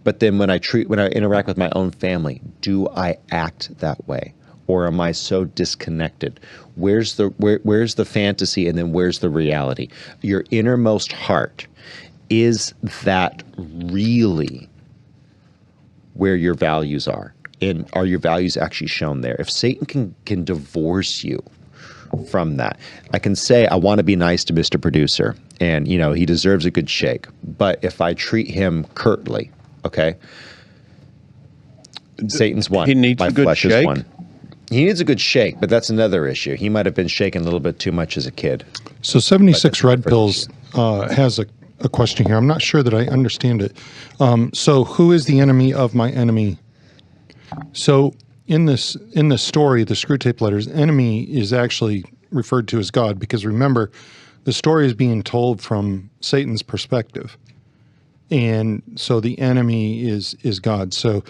But then when I interact with my own family, do I act that way? Or am I so disconnected? Where's the fantasy and then where's the reality? Your innermost heart, is that really where your values are? And are your values actually shown there? If Satan can divorce you from that, I can say, I want to be nice to Mr. Producer, and he deserves a good shake. But if I treat him curtly, okay, Satan's one. He needs my a good flesh shake. Is one. He needs a good shake, but that's another issue. He might have been shaken a little bit too much as a kid. So 76 Red Pills has a question here. I'm not sure that I understand it. So who is the enemy of my enemy? So in this story, the Screw Tape Letters, enemy is actually referred to as God, because remember, the story is being told from Satan's perspective. And so the enemy is God. So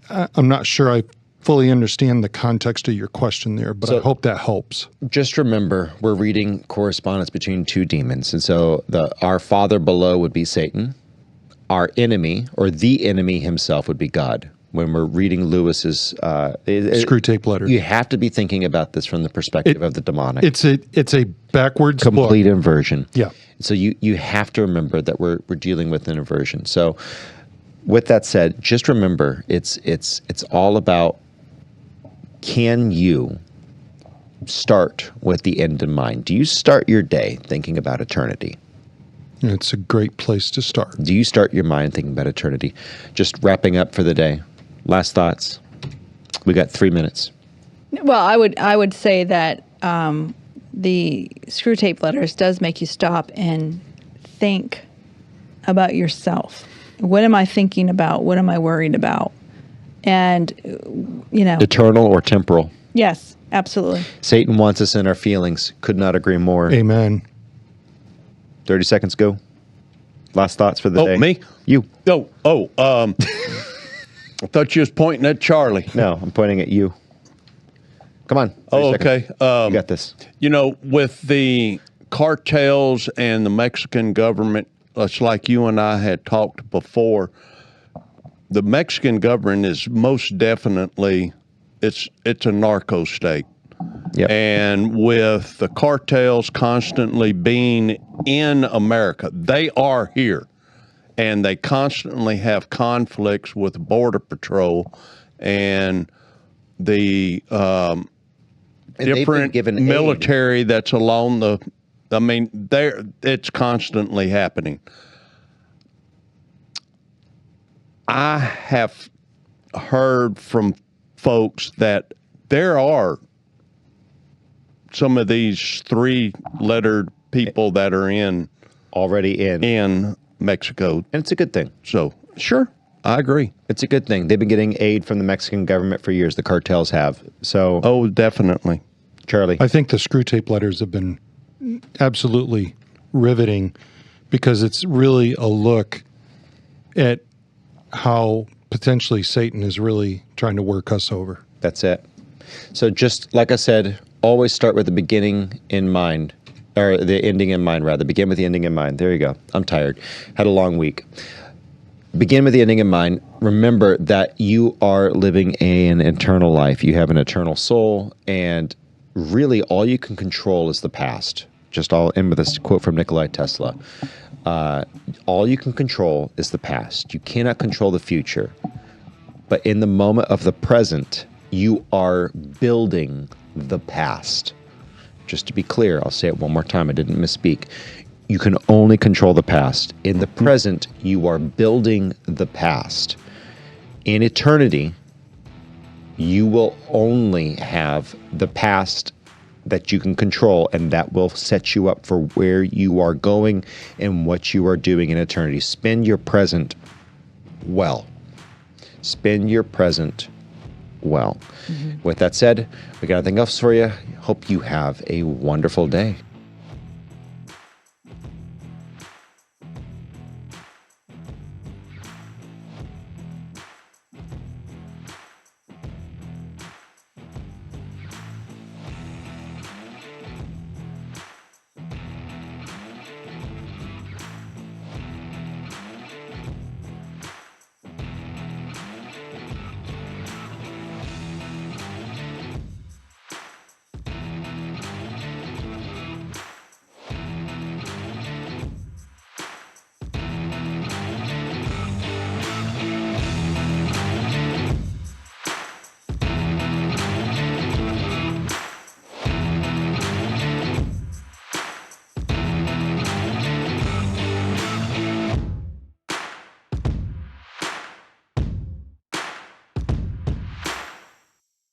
I'm not sure I fully understand the context of your question there, but I hope that helps. Just remember, we're reading correspondence between two demons. And so our father below would be Satan. Our enemy, or the enemy himself, would be God. When we're reading Lewis's Screw Tape Letters, you have to be thinking about this from the perspective of the demonic. It's a backwards complete book. Inversion. Yeah. So you have to remember that we're dealing with an inversion. So with that said, just remember it's all about, can you start with the end in mind? Do you start your day thinking about eternity? It's a great place to start. Do you start your mind thinking about eternity? Just wrapping up for the day. Last thoughts. We got 3 minutes. Well, I would say that the Screw Tape Letters does make you stop and think about yourself. What am I thinking about? What am I worried about? And, Eternal or temporal? Yes, absolutely. Satan wants us in our feelings. Could not agree more. Amen. 30 seconds, go. Last thoughts for the day. Me? You. I thought you was pointing at Charlie. No, I'm pointing at you. Come on. 30 okay. seconds. You got this. With the cartels and the Mexican government, it's like you and I had talked before, the Mexican government is most definitely, it's a narco state. Yep. And with the cartels constantly being in America, they are here. And they constantly have conflicts with Border Patrol and the different military that's along the, it's constantly happening. I have heard from folks that there are some of these 3-lettered people that are already in Mexico. And it's a good thing. So, sure, I agree. It's a good thing. They've been getting aid from the Mexican government for years. The cartels have. So, oh, definitely. Charlie. I think the Screw Tape Letters have been absolutely riveting, because it's really a look at how potentially Satan is really trying to work us over. That's it. So just like I said, always start with the beginning in mind, or the ending in mind, rather. Begin with the ending in mind. There you go. I'm tired. Had a long week. Begin with the ending in mind. Remember that you are living an eternal life. You have an eternal soul, and really all you can control is the past. I'll end with this quote from Nikola Tesla. All you can control is the past. You cannot control the future. But in the moment of the present, you are building the past. Just to be clear, I'll say it one more time. I didn't misspeak. You can only control the past. In the present, you are building the past. In eternity, you will only have the past that you can control, and that will set you up for where you are going and what you are doing in eternity. Spend your present well. Spend your present well. With that said, we got nothing else for you. Hope you have a wonderful day.